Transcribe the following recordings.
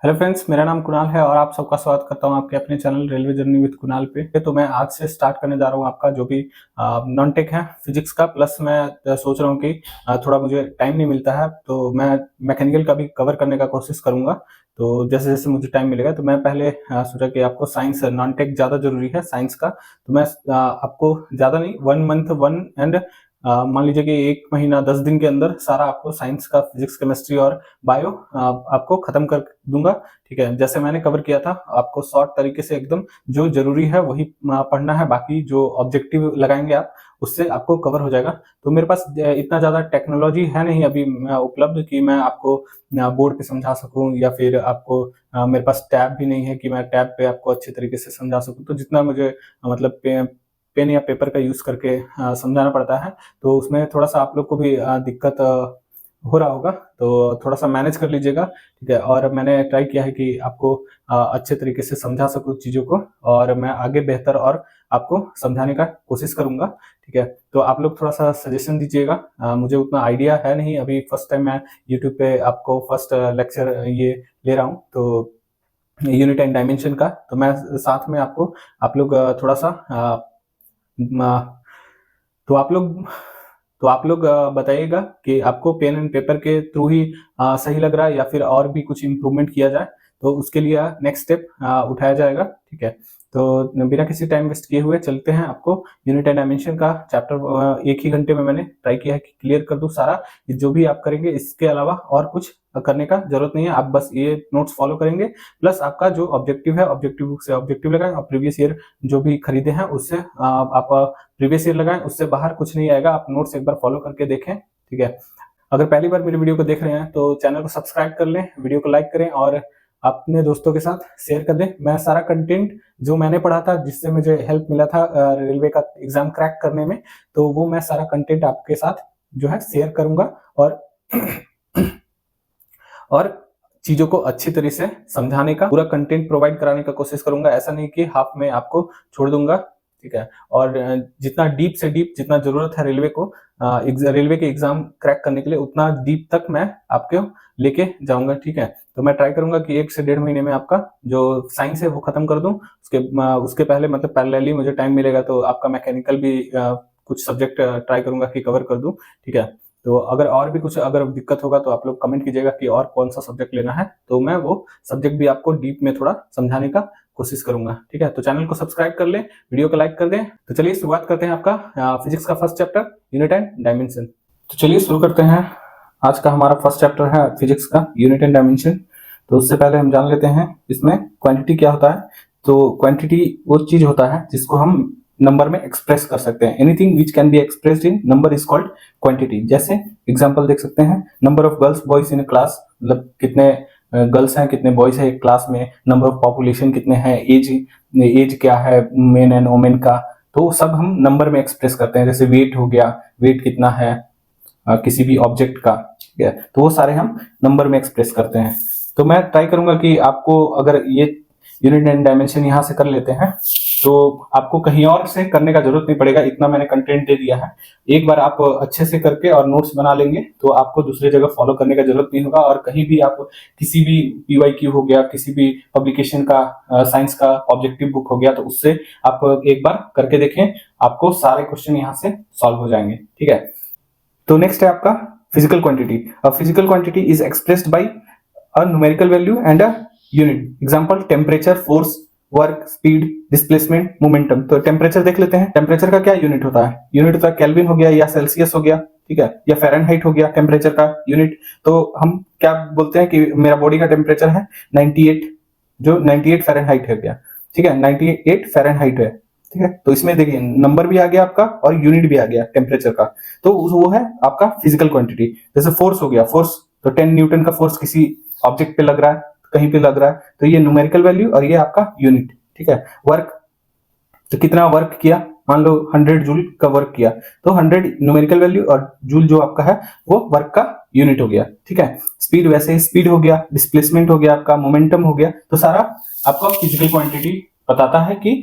Hello friends, मेरा नाम कुणाल है और आप सबका स्वागत करता हूं आपके अपने channel railway journey with Kunal पे। तो मैं आज से स्टार्ट करने जा रहा हूं आपका जो भी नॉन टेक है फिजिक्स का। प्लस मैं सोच रहा हूं कि थोड़ा मुझे टाइम नहीं मिलता है तो मैं मैकेनिकल का भी कवर करने का कोशिश करूंगा। तो जैसे जैसे मुझे टाइम मिलेगा तो मैं पहले सोचा कि आपको साइंस नॉन टेक ज़्यादा जरूरी है साइंस का। तो मैं आपको ज़्यादा नहीं 1 मंथ वन एंड मान लीजिए कि 1 महीना 10 दिन के अंदर सारा आपको साइंस का फिजिक्स केमिस्ट्री और बायो आपको खत्म कर दूंगा। ठीक है, जैसे मैंने कवर किया था आपको शॉर्ट तरीके से एकदम जो जरूरी है वही पढ़ना है, बाकी जो ऑब्जेक्टिव लगाएंगे आप उससे आपको कवर हो जाएगा। तो मेरे पास इतना ज्यादा टेक्नोलॉजी है नहीं अभी उपलब्ध कि मैं आपको बोर्ड पे समझा सकूं, या फिर आपको मेरे पास टैब भी नहीं है कि मैं टैब पे आपको अच्छे तरीके से समझा सकूं। तो जितना मुझे मतलब पेन या पेपर का यूज करके समझाना पड़ता है तो उसमें थोड़ा सा आप लोग को भी दिक्कत हो रहा होगा, तो थोड़ा सा मैनेज कर लीजिएगा। ठीक है, और मैंने ट्राई किया है कि आपको अच्छे तरीके से समझा सकूं चीज़ों को, और मैं आगे बेहतर और आपको समझाने का कोशिश करूंगा। ठीक है, तो आप लोग थोड़ा सा सजेशन दीजिएगा। मुझे उतना आइडिया है नहीं, अभी फर्स्ट टाइम मैं यूट्यूब पे आपको फर्स्ट लेक्चर ये ले रहा हूँ, तो यूनिट एंड डायमेंशन का। तो मैं साथ में आपको आप लोग थोड़ा सा तो आप लोग बताइएगा कि आपको पेन एंड पेपर के थ्रू ही सही लग रहा है या फिर और भी कुछ इम्प्रूवमेंट किया जाए, तो उसके लिए नेक्स्ट स्टेप उठाया जाएगा। ठीक है, तो बिना किसी टाइम वेस्ट किए हुए चलते हैं। आपको यूनिट एंड डायमेंशन का चैप्टर 1 ही घंटे में मैंने ट्राई किया है कि क्लियर कर दूं सारा। जो भी आप करेंगे इसके अलावा और कुछ करने का जरूरत नहीं है, आप बस ये नोट्स फॉलो करेंगे। प्लस आपका जो ऑब्जेक्टिव है ऑब्जेक्टिव बुक से ऑब्जेक्टिव लगाएं, और प्रीवियस ईयर जो भी खरीदे हैं उससे आप प्रीवियस ईयर लगाएं, उससे बाहर कुछ नहीं आएगा। आप नोट्स एक बार फॉलो करके देखें। ठीक है, अगर पहली बार मेरी वीडियो को देख रहे हैं तो चैनल को सब्सक्राइब कर लें, वीडियो को लाइक करें और अपने दोस्तों के साथ शेयर कर दें। मैं सारा कंटेंट जो मैंने पढ़ा था, जिससे मुझे हेल्प मिला था रेलवे का एग्जाम क्रैक करने में, तो वो मैं सारा कंटेंट आपके साथ जो है शेयर करूंगा और और चीजों को अच्छी तरह से समझाने का पूरा कंटेंट प्रोवाइड कराने का कोशिश करूंगा। ऐसा नहीं कि हाफ में आपको छोड़ दूंगा। ठीक है, और जितना डीप से डीप जितना जरूरत है रेलवे को रेलवे के एग्जाम क्रैक करने के लिए, उतना डीप तक मैं आपको लेके जाऊंगा। ठीक है, तो मैं ट्राई करूंगा कि 1 से 1.5 महीने में आपका जो साइंस है वो खत्म कर दूं। उसके पहले मतलब पैरेलली मुझे टाइम मिलेगा तो आपका मैकेनिकल भी कुछ सब्जेक्ट ट्राई करूंगा कि कवर कर दूं। ठीक है, तो अगर और भी कुछ अगर दिक्कत होगा तो आप लोग कमेंट कीजिएगा कि और कौन सा सब्जेक्ट लेना है, तो मैं वो सब्जेक्ट भी आपको डीप में थोड़ा समझाने का कोशिश करूंगा। ठीक है, तो चैनल को सब्सक्राइब कर ले, वीडियो को लाइक कर दें। तो चलिए शुरुआत करते हैं आपका फिजिक्स का first chapter unit and dimension. तो चलिए शुरू करते हैं। आज का हमारा फर्स्ट चैप्टर है फिजिक्स का यूनिट एंड डायमेंशन। तो उससे पहले हम जान लेते हैं इसमें क्वांटिटी क्या होता है। तो क्वांटिटी वो चीज होता है जिसको हम नंबर में एक्सप्रेस कर सकते हैं। Anything which can be expressed in number is called quantity. जैसे एग्जांपल देख सकते हैं, number of girls boys in A class, मतलब कितने गर्ल्स हैं कितने बॉयज हैं एक क्लास में। नंबर ऑफ पॉपुलेशन कितने हैं, एज क्या है मेन एंड वोमेन का, तो सब हम नंबर में एक्सप्रेस करते हैं। जैसे वेट हो गया, वेट कितना है किसी भी ऑब्जेक्ट का। ठीक है, तो वो सारे हम नंबर में एक्सप्रेस करते हैं। तो मैं ट्राई करूंगा कि आपको अगर ये यूनिट एंड डायमेंशन यहाँ से कर लेते हैं तो आपको कहीं और से करने का जरूरत नहीं पड़ेगा। इतना मैंने कंटेंट दे दिया है, एक बार आप अच्छे से करके और नोट्स बना लेंगे तो आपको दूसरी जगह फॉलो करने का जरूरत नहीं होगा। और कहीं भी आप किसी भी पीवाईक्यू हो गया, किसी भी पब्लिकेशन का साइंस का ऑब्जेक्टिव बुक हो गया, तो उससे आप एक बार करके देखें, आपको सारे क्वेश्चन यहाँ से सॉल्व हो जाएंगे। ठीक है, तो नेक्स्ट है आपका physical quantity. Physical quantity is expressed by a numerical value and a unit. Example temperature, force, work, speed, displacement, momentum. तो टेम्परेचर देख लेते हैं। टेम्परेचर का क्या यूनिट होता है? यूनिट होता है केल्विन हो गया या सेल्सियस हो गया। ठीक है, या फ़ारेनहाइट हो गया टेम्परेचर का यूनिट। तो हम क्या बोलते हैं कि मेरा बॉडी का टेम्परेचर है 98, जो 98 फ़ारेनहाइट है गया। ठीक है, 98 फ़ारेनहाइट है। ठीक है, तो इसमें देखिए नंबर भी आ गया आपका और यूनिट भी आ गया टेम्परेचर का। तो वो है आपका फिजिकल क्वांटिटी। जैसे फोर्स हो गया, फोर्स तो 10 न्यूटन का फोर्स किसी ऑब्जेक्ट पे लग रहा है, कहीं पे लग रहा है, तो ये न्यूमेरिकल वैल्यू और ये आपका यूनिट। ठीक है, वर्क तो कितना वर्क किया, मान लो 100 जूल का वर्क किया, तो 100 न्यूमेरिकल वैल्यू और जूल जो आपका है वो वर्क का यूनिट हो गया। ठीक है, स्पीड वैसे ही स्पीड हो गया, डिस्प्लेसमेंट हो गया आपका, मोमेंटम हो गया। तो सारा आपका फिजिकल क्वांटिटी बताता है कि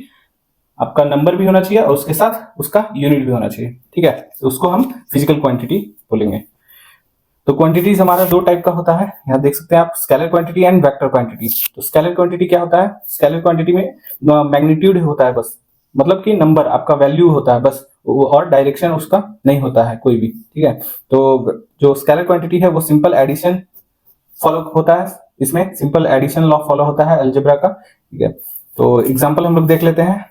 आपका नंबर भी होना चाहिए और उसके साथ उसका यूनिट भी होना चाहिए। ठीक है, तो उसको हम फिजिकल क्वांटिटी बोलेंगे। तो क्वांटिटीज हमारा दो टाइप का होता है, यहाँ देख सकते हैं आप, scalar quantity and vector quantity. तो स्केलर क्वांटिटी क्या होता है? स्केलर क्वांटिटी में मैग्नीट्यूड होता है बस, मतलब कि नंबर आपका वैल्यू होता है बस, और डायरेक्शन उसका नहीं होता है कोई भी, ठीक है। तो जो स्केलर क्वांटिटी है वो सिंपल एडिशन फॉलो होता है, इसमें सिंपल एडिशन लॉ फॉलो होता है अलजेब्रा का, ठीक है। तो एग्जांपल हम लोग देख लेते हैं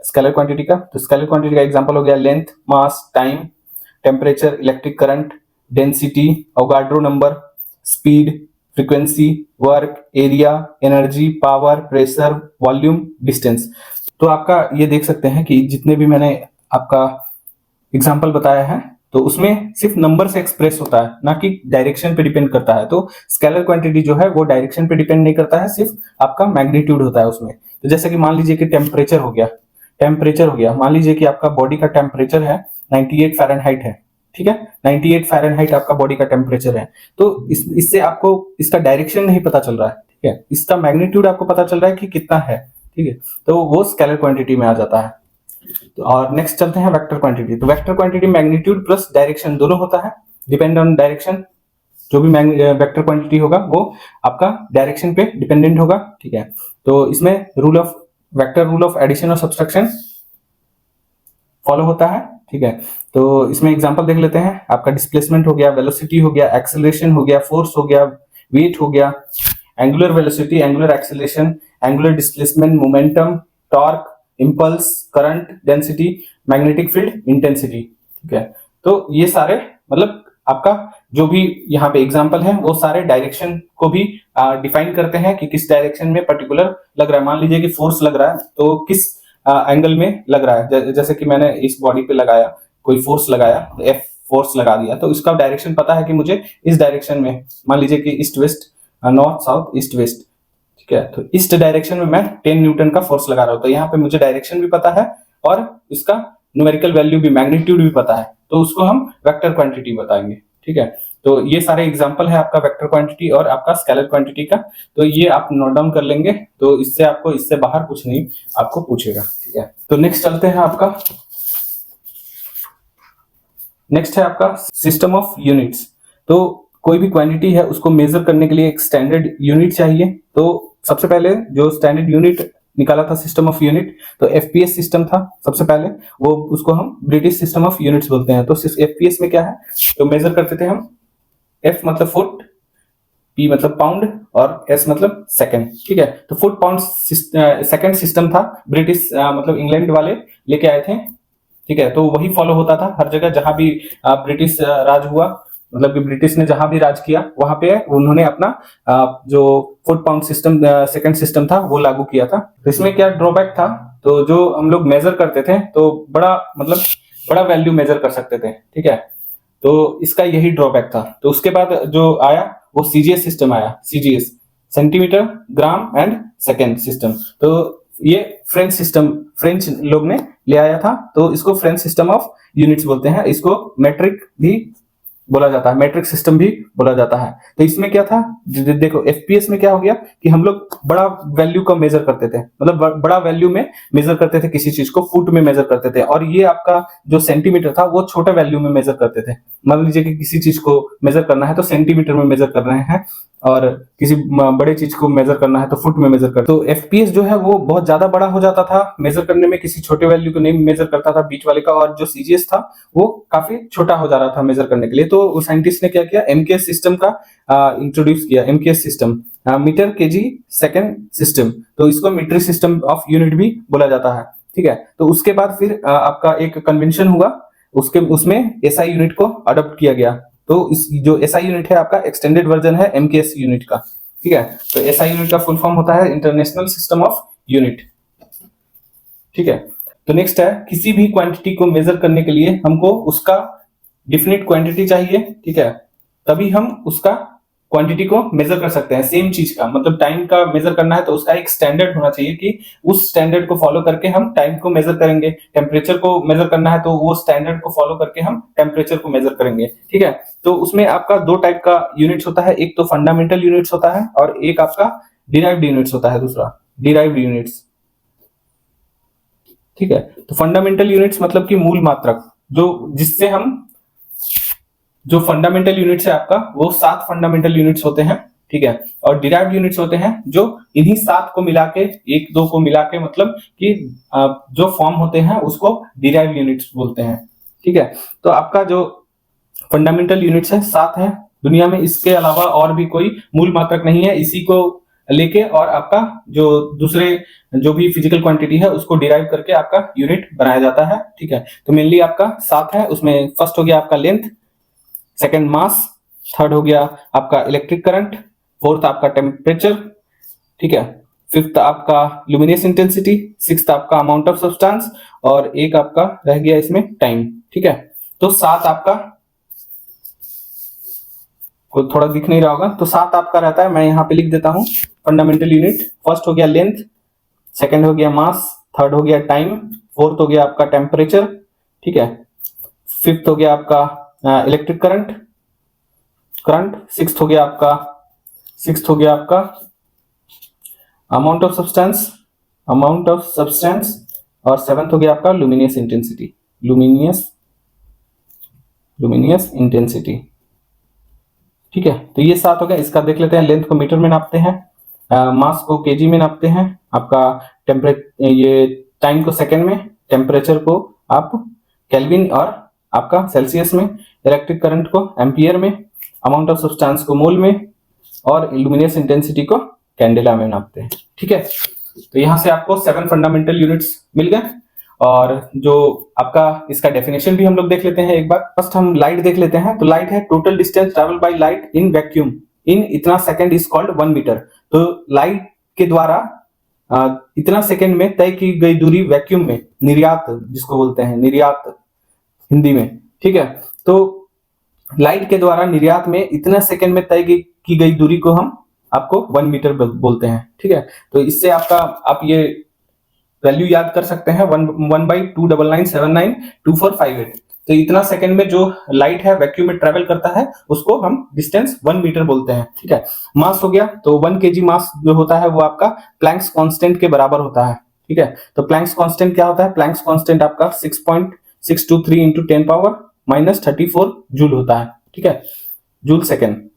स्केलर क्वांटिटी का। तो स्केलर क्वांटिटी का एग्जांपल हो गया length, mass, time, temperature, electric current, density, Avogadro number, speed, frequency, work, area, energy, power, pressure, volume, distance. तो आपका ये देख सकते हैं कि जितने भी मैंने आपका एग्जांपल बताया है तो उसमें सिर्फ नंबर से एक्सप्रेस होता है, ना कि डायरेक्शन पे डिपेंड करता है। तो स्केलर क्वांटिटी जो है वो डायरेक्शन पे डिपेंड नहीं करता है, सिर्फ आपका मैग्नीट्यूड होता है उसमें। तो जैसे कि मान लीजिए कि टेम्परेचर हो गया, मान लीजिए कि आपका बॉडी का टेम्परेचर है 98 फ़ारेनहाइट है, ठीक है, 98 फ़ारेनहाइट आपका बॉडी का टेम्परेचर है। तो इससे आपको इसका डायरेक्शन नहीं पता चल रहा है, ठीक है, इसका मैग्नीट्यूड आपको पता चल रहा है कि कितना है, ठीक है, तो वो स्केलर क्वांटिटी में आ जाता है। तो और नेक्स्ट चलते हैं वेक्टर क्वांटिटी। तो vector quantity magnitude plus direction दोनों होता है, डिपेंड ऑन डायरेक्शन। जो भी वेक्टर क्वांटिटी होगा वो आपका डायरेक्शन पे डिपेंडेंट होगा, ठीक है। तो इसमें वेक्टर रूल ऑफ एडिशन और सब्सट्रैक्शन फॉलो होता है, ठीक है। तो इसमें एग्जांपल देख लेते हैं, आपका डिस्प्लेसमेंट हो गया, वेलोसिटी हो गया, एक्सेलरेशन हो गया, फोर्स हो गया, वेट हो गया, angular velocity, angular acceleration, angular displacement, momentum, torque, impulse, current, density, magnetic field, intensity, ठीक है। तो ये सारे मतलब आपका जो भी यहाँ पे एग्जांपल है वो सारे डायरेक्शन को भी डिफाइन करते हैं कि किस डायरेक्शन में पर्टिकुलर लग रहा है। मान लीजिए कि फोर्स लग रहा है तो किस एंगल में लग रहा है, जैसे कि मैंने इस बॉडी पे लगाया, कोई फोर्स लगाया, एफ फोर्स लगा दिया, तो इसका डायरेक्शन पता है कि मुझे इस डायरेक्शन में, मान लीजिए कि east west, north south east west, ठीक है, तो ईस्ट डायरेक्शन में मैं 10 न्यूटन का फोर्स लगा रहा हूं, तो यहाँ पे मुझे डायरेक्शन भी पता है और इसका न्यूमेरिकल वैल्यू भी, मैग्नीट्यूड भी पता है, तो उसको हम वेक्टर क्वांटिटी बताएंगे, ठीक है। तो ये सारे एग्जांपल है आपका वेक्टर क्वांटिटी और आपका स्केलर क्वांटिटी का, तो ये आप नोट डाउन कर लेंगे, तो इससे आपको इससे बाहर कुछ नहीं आपको पूछेगा, ठीक है। तो नेक्स्ट चलते हैं आपका, नेक्स्ट है आपका सिस्टम ऑफ यूनिट्स। तो कोई भी क्वांटिटी है उसको मेजर करने के लिए एक स्टैंडर्ड यूनिट चाहिए। तो सबसे पहले जो स्टैंडर्ड यूनिट निकाला था सिस्टम ऑफ यूनिट, तो एफपीएस सिस्टम था सबसे पहले, वो उसको हम ब्रिटिश सिस्टम ऑफ यूनिट्स बोलते हैं। तो एफपीएस में क्या है, तो मेजर करते थे हम, एफ मतलब फुट, पी मतलब पाउंड और एस मतलब सेकंड, ठीक है। तो फुट पाउंड सेकंड सिस्टम था, ब्रिटिश मतलब इंग्लैंड वाले लेके आए थे, ठीक है। तो वही फॉलो होता था हर जगह जहां भी ब्रिटिश राज हुआ, मतलब कि ब्रिटिश ने जहां भी राज किया वहां पे उन्होंने अपना जो foot pound system second system था वो लागू किया था। तो इसमें क्या ड्रॉबैक था, तो जो हम लोग मेजर करते थे तो बड़ा मतलब बड़ा वैल्यू मेजर कर सकते थे, ठीक है, तो इसका यही ड्रॉबैक था। तो उसके बाद जो आया वो सीजीएस सिस्टम आया, CGS, centimetre, gram and second system. तो ये फ्रेंच लोग ने ले आया था, तो इसको फ्रेंच सिस्टम ऑफ यूनिट्स बोलते हैं, इसको मेट्रिक भी बोला जाता है, मैट्रिक सिस्टम भी बोला जाता है। तो इसमें क्या था, देखो एफपीएस में क्या हो गया कि हम लोग बड़ा वैल्यू का मेजर करते थे, मतलब बड़ा वैल्यू में मेजर करते थे, किसी चीज को फुट में मेजर करते थे, और ये आपका जो सेंटीमीटर था वो छोटा वैल्यू में मेजर करते थे। मान लीजिए कि किसी चीज को मेजर करना है तो सेंटीमीटर में मेजर कर रहे हैं, और किसी बड़े चीज को मेजर करना है तो फुट में मेजर कर। तो एफपीएस जो है वो बहुत ज्यादा बड़ा हो जाता था मेजर करने में, किसी छोटे वैल्यू को नहीं मेजर करता था बीच वाले का, और जो सीजीएस था वो काफी छोटा हो जा रहा था मेजर करने के लिए। तो साइंटिस्ट ने क्या किया, एमकेएस सिस्टम का इंट्रोड्यूस किया, MKS system, metre KG second system, तो इसको मीट्रिक सिस्टम ऑफ यूनिट भी बोला जाता है, ठीक है। तो उसके बाद फिर आपका एक कन्वेंशन हुआ, उसमें एसआई यूनिट को अडॉप्ट किया गया। तो इस जो एसआई यूनिट है आपका एक्सटेंडेड वर्जन है एमकेएस यूनिट का, ठीक है। तो एसआई यूनिट का फुल फॉर्म होता है इंटरनेशनल सिस्टम ऑफ यूनिट, ठीक है। तो नेक्स्ट है, किसी भी क्वांटिटी को मेजर करने के लिए हमको उसका डिफिनिट क्वांटिटी चाहिए, ठीक है, तभी हम उसका क्वांटिटी को मेजर कर सकते हैं। सेम चीज का मतलब टाइम का मेजर करना है तो उसका एक स्टैंडर्ड होना चाहिए कि उस स्टैंडर्ड को फॉलो करके हम टाइम को मेजर करेंगे। टेम्परेचर को मेजर करना है तो वो स्टैंडर्ड को फॉलो करके हम टेम्परेचर को मेजर करेंगे, ठीक है। तो उसमें आपका दो टाइप का यूनिट्स होता है, एक तो फंडामेंटल यूनिट्स होता है और एक आपका डिराइव्ड यूनिट्स होता है, दूसरा डिराइव्ड यूनिट्स, ठीक है। तो फंडामेंटल यूनिट्स मतलब कि मूल मात्रक, जो जो फंडामेंटल यूनिट्स है आपका वो 7 फंडामेंटल यूनिट्स होते हैं, ठीक है। और डिराइव्ड यूनिट्स होते हैं जो इन्हीं 7 को मिला के, 1 2 को मिला के, मतलब कि जो फॉर्म होते हैं उसको डिराइव्ड यूनिट्स बोलते हैं, ठीक है। तो आपका जो फंडामेंटल यूनिट्स है 7 है दुनिया में, इसके अलावा और भी कोई मूल मात्रक नहीं है। इसी को लेके और आपका जो दूसरे जो भी फिजिकल क्वांटिटी है उसको डिराइव करके आपका यूनिट बनाया जाता है, ठीक है। तो मेनली आपका 7 है, उसमें फर्स्ट हो गया आपका लेंथ, सेकंड मास, थर्ड हो गया आपका इलेक्ट्रिक करंट, फोर्थ आपका टेम्परेचर, ठीक है, फिफ्थ आपका लुमिनियस इंटेंसिटी, सिक्स्थ आपका अमाउंट ऑफ सब्सटेंस, और एक आपका रह गया इसमें टाइम, ठीक है। तो 7 आपका को थोड़ा दिख नहीं रहा होगा, तो 7 आपका रहता है, मैं यहाँ पे लिख देता हूं फंडामेंटल यूनिट। फर्स्ट हो गया लेंथ, सेकंड हो गया मास, थर्ड हो गया टाइम, फोर्थ हो गया आपका टेम्परेचर, ठीक है, फिफ्थ हो गया आपका इलेक्ट्रिक करंट, सिक्स्थ हो गया आपका अमाउंट ऑफ सब्सटेंस, और सेवंथ हो गया आपका लुमिनियस इंटेंसिटी, ठीक है। तो ये 7 हो गया। इसका देख लेते हैं, लेंथ को मीटर में नापते हैं, मास को केजी में नापते हैं, आपका ये टाइम को सेकंड में, टेम्परेचर को आप केल्विन और आपका सेल्सियस में, इलेक्ट्रिक करंट को एम्पियर में, अमाउंट ऑफ सब्सटेंस को मोल में, और लुमिनियस इंटेंसिटी को कैंडेला में नापते हैं, ठीक है। तो यहां से आपको 7 फंडामेंटल यूनिट्स मिल गए। और जो आपका इसका डेफिनेशन भी हम लोग देख लेते हैं एक बार। फर्स्ट हम लाइट देख लेते हैं। तो लाइट है total distance travel by light in vacuum in इतना सेकंड इज कॉल्ड 1 मीटर। तो लाइट के द्वारा इतना सेकंड में तय की गई दूरी वैक्यूम में, निर्यात जिसको बोलते हैं, निर्यात हिंदी में, ठीक है। तो लाइट के द्वारा निर्यात में इतना सेकंड में तय की गई दूरी को हम आपको 1 मीटर बोलते हैं, ठीक है। तो इससे आपका आप ये वैल्यू याद कर सकते हैं 1/299792458। तो इतना सेकंड में जो लाइट है वैक्यूम में ट्रेवल करता है उसको हम डिस्टेंस 1 मीटर बोलते हैं, ठीक है। मास हो गया, तो 1 kg मास जो होता है वो आपका प्लैंक्स कांस्टेंट के बराबर होता है, ठीक है। तो प्लैंक्स कांस्टेंट क्या होता है? प्लैंक्स कांस्टेंट आपका 6.623 इंटू 10⁻−34 जूल होता है, ठीक है, जूल सेकेंड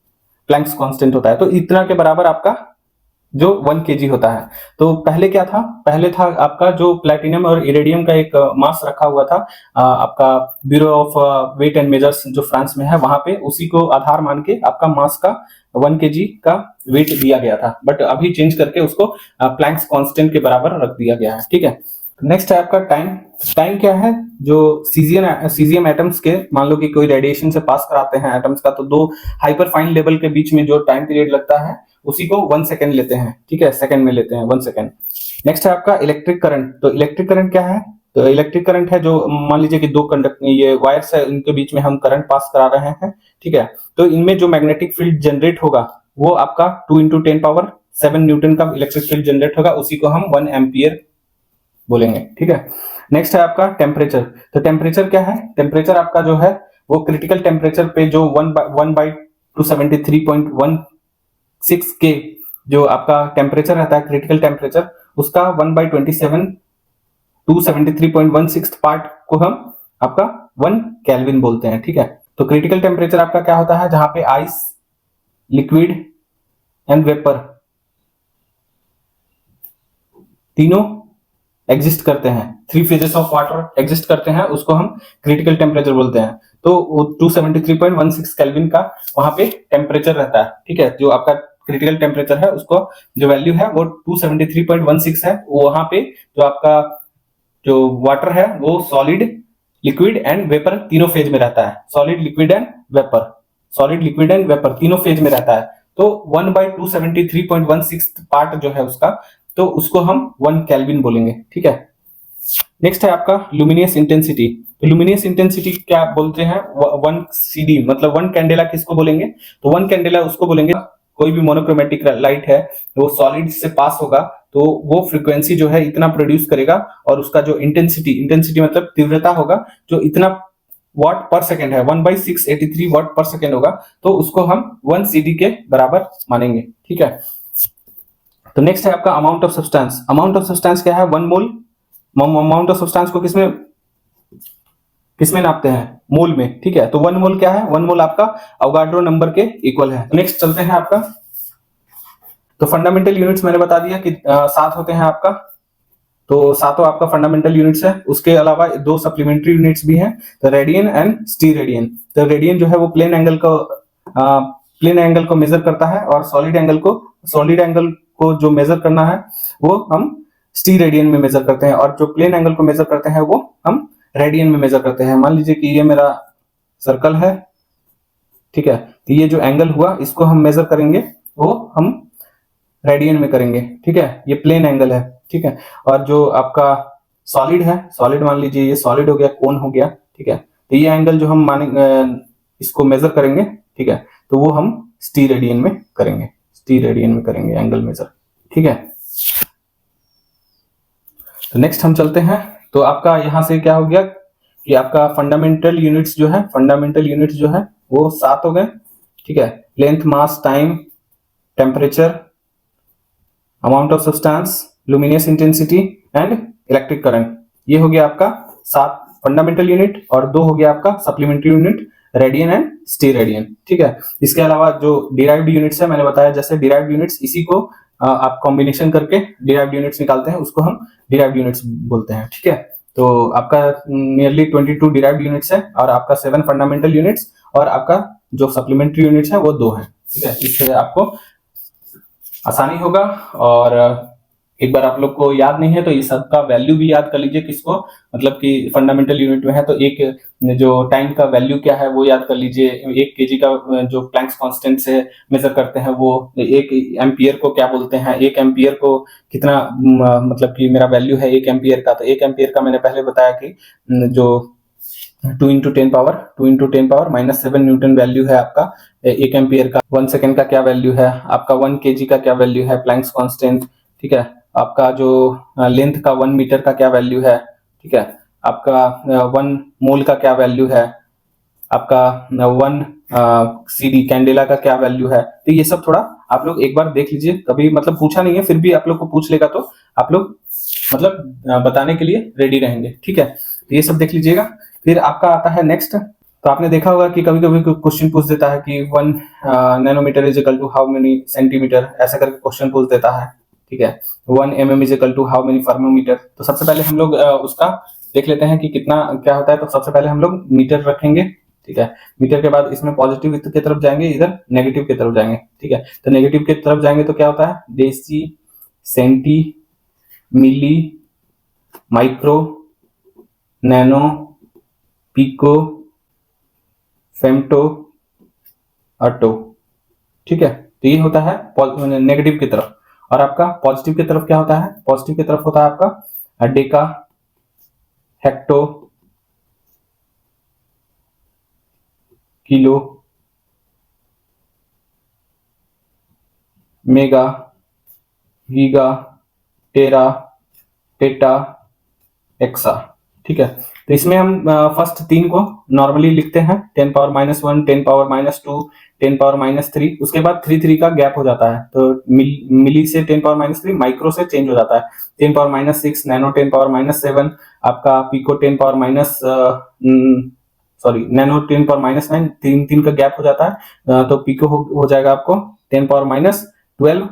प्लैंक्स कांस्टेंट होता है। तो इतना के बराबर आपका जो 1 kg होता है। तो पहले क्या था? पहले था आपका जो प्लैटिनम और इरेडियम का एक मास रखा हुआ था आपका bureau of weight and measures जो फ्रांस में है, वहां पे उसी को आधार मान के आपका मास का 1 kg का वेट दिया गया था। बट अभी चेंज करके उसको प्लैंक्स कांस्टेंट के बराबर रख दिया गया है, ठीक है। नेक्स्ट है आपका टाइम। टाइम क्या है? जो सीजियम एटम्स के, मान लो कि कोई रेडिएशन से पास कराते हैं एटम्स का, तो 2 हाइपर फाइन लेवल के बीच में जो टाइम पीरियड लगता है उसी को 1 सेकेंड लेते हैं, ठीक है, सेकेंड में लेते हैं 1 सेकेंड। नेक्स्ट है आपका इलेक्ट्रिक करंट। तो इलेक्ट्रिक करंट क्या है? तो इलेक्ट्रिक करंट है जो मान लीजिए कि 2 ये वायर्स है, इनके बीच में हम करंट पास करा रहे हैं, ठीक है। तो इनमें जो मैग्नेटिक फील्ड जनरेट होगा वो आपका 2 × 10⁻7 न्यूटन का इलेक्ट्रिक फील्ड जनरेट होगा, उसी को हम 1 एम्पियर बोलेंगे, ठीक है। नेक्स्ट है आपका टेम्परेचर। तो टेम्परेचर क्या है? टेम्परेचर आपका जो है वो क्रिटिकल टेम्परेचर पे जो 1/273.16 के जो आपका टेम्परेचर रहता है, क्रिटिकल टेम्परेचर, उसका 1/27 पार्ट को हम आपका 1 केल्विन बोलते हैं, ठीक है। तो क्रिटिकल टेम्परेचर आपका क्या होता है? जहां पे आइस, लिक्विड एंड वेपर तीनों एग्जिस्ट करते हैं, 3 फेजेस ऑफ वाटर एग्जिस्ट करते हैं, उसको हम क्रिटिकल टेम्परेचर बोलते हैं। तो 273.16 केल्विन का वहां पे टेम्परेचर रहता है, ठीक है। जो आपका क्रिटिकल टेम्परेचर है उसको जो वैल्यू है वो 273.16 है। वहां पे जो आपका जो वाटर है वो सॉलिड, लिक्विड एंड वेपर तीनों फेज में रहता है। सॉलिड, लिक्विड एंड वेपर तीनों फेज में रहता है। तो 1/273.16 पार्ट जो है उसका, तो उसको हम 1 केल्विन बोलेंगे, ठीक है। नेक्स्ट है आपका लुमिनियस इंटेंसिटी। तो लुमिनियस इंटेंसिटी क्या बोलते हैं? 1 CD, मतलब 1 कैंडेला किसको बोलेंगे? तो 1 कैंडेला उसको बोलेंगे, कोई भी मोनोक्रोमेटिक लाइट है वो सॉलिड से पास होगा तो वो फ्रीक्वेंसी जो है इतना प्रोड्यूस करेगा, और उसका जो इंटेंसिटी मतलब तीव्रता होगा जो इतना वाट पर सेकेंड है, 1/683 वाट पर सेकेंड होगा, तो उसको हम 1 CD के बराबर मानेंगे, ठीक है। तो नेक्स्ट है आपका amount of substance. Amount of substance क्या है? 1 मोल। अमाउंट ऑफ सब्सटेंस को किसमें नापते हैं? मोल में, ठीक है। तो 1 मोल क्या है? 1 मोल आपका अवोगाड्रो नंबर के इक्वल है। नेक्स्ट चलते हैं आपका, तो फंडामेंटल यूनिट्स मैंने बता दिया कि 7 होते हैं आपका, तो सातों आपका फंडामेंटल यूनिट्स है। उसके अलावा 2 सप्लीमेंट्री यूनिट्स भी हैं, तो रेडियन एंड स्टीरेडियन। तो रेडियन जो है वो प्लेन एंगल को मेजर करता है, और सॉलिड एंगल को जो मेजर करना है वो हम स्टीरेडियन में मेजर करते हैं, और जो प्लेन एंगल को मेजर करते हैं वो हम रेडियन में मेजर करते हैं। मान लीजिए कि ये मेरा सर्कल है, ठीक है, तो ये जो एंगल हुआ इसको हम मेजर करेंगे, वो हम रेडियन में करेंगे, ठीक है। ये प्लेन एंगल है, ठीक है। और जो आपका सॉलिड है, सॉलिड मान लीजिए ये सॉलिड हो गया, कोन हो गया, ठीक है, तो ये एंगल जो हम इसको मेजर करेंगे, ठीक है, तो वो हम स्टीरेडियन में करेंगे एंगल मेजर, ठीक है। तो नेक्स्ट हम चलते हैं, तो आपका यहां से क्या हो गया कि आपका फंडामेंटल यूनिट्स जो है वो 7 हो गए, ठीक है। Length, mass, time, temperature, amount of substance, luminous intensity and electric current, ये हो गया आपका 7 फंडामेंटल यूनिट, और 2 हो गया आपका सप्लीमेंट्री यूनिट, रेडियन एंड स्टीरेडियन, ठीक है। इसके अलावा जो डिराइव्ड यूनिट्स है, मैंने बताया जैसे डिराइव्ड यूनिट्स, इसी को आप कॉम्बिनेशन करके डिराइव्ड यूनिट्स निकालते हैं, उसको हम डिराइव्ड यूनिट्स बोलते हैं, ठीक है। तो आपका नियरली 22 डिराइव्ड यूनिट्स है, और आपका 7 फंडामेंटल यूनिट्स, और आपका जो सप्लीमेंट्री यूनिट्स है वो 2 है, ठीक है। इससे आपको आसानी होगा, और एक बार आप लोग को याद नहीं है तो ये सब का वैल्यू भी याद कर लीजिए, किसको, मतलब कि फंडामेंटल यूनिट में है तो एक जो टाइम का वैल्यू क्या है वो याद कर लीजिए। 1 केजी का जो प्लैंक्स कांस्टेंट से मेजर करते हैं वो 1 एम्पियर को क्या बोलते हैं, 1 एम्पियर को कितना, मतलब कि मेरा वैल्यू है 1 एम्पियर का, तो 1 एम्पियर का मैंने पहले बताया कि जो 2 into 10 पावर -7 न्यूटन वैल्यू है आपका 1 एम्पियर का। 1 सेकेंड का क्या वैल्यू है आपका, 1 केजी का क्या वैल्यू है प्लैंक्स कांस्टेंट, ठीक है। आपका जो लेंथ का 1 मीटर का क्या वैल्यू है, ठीक है। आपका 1 मोल का क्या वैल्यू है, आपका 1 सीडी कैंडेला का क्या वैल्यू है। तो ये सब थोड़ा आप लोग एक बार देख लीजिए, कभी मतलब पूछा नहीं है, फिर भी आप लोग को पूछ लेगा तो आप लोग मतलब बताने के लिए रेडी रहेंगे, ठीक है। तो ये सब देख लीजिएगा। फिर आपका आता है नेक्स्ट, तो आपने देखा होगा कि कभी कभी क्वेश्चन पूछ देता है कि 1 nanometre is equal to how many centimetre, ऐसा करके क्वेश्चन पूछ देता है, ठीक है। 1 mm is equal to how many thermometer. तो सबसे पहले हम लोग उसका देख लेते हैं कि कितना क्या होता है। तो सबसे पहले हम लोग मीटर रखेंगे, ठीक है। मीटर के बाद इसमें पॉजिटिव की तरफ जाएंगे, इधर नेगेटिव की तरफ जाएंगे, ठीक है। तो नेगेटिव की तरफ जाएंगे तो क्या होता है, deci, centi, milli, micro, nano, pico, femto, atto, ठीक है। तो ये होता है नेगेटिव की तरफ। और आपका पॉजिटिव की तरफ क्या होता है, पॉजिटिव की तरफ होता है आपका deca, hecto, kilo, mega, giga, tera, peta, exa, ठीक है। तो इसमें हम फर्स्ट 3 को नॉर्मली लिखते हैं, 10 पावर -1, 10 पावर -2, 10 पावर -3। उसके बाद 3 का गैप हो जाता है, तो मिली से 10 पावर -3, माइक्रो से चेंज हो जाता है 10 पावर -6, नैनो 10 पावर -7, आपका पिको 10 पावर नैनो 10 पावर -9, 3 का गैप हो जाता है। तो पिको हो जाएगा आपको 10 पावर -12,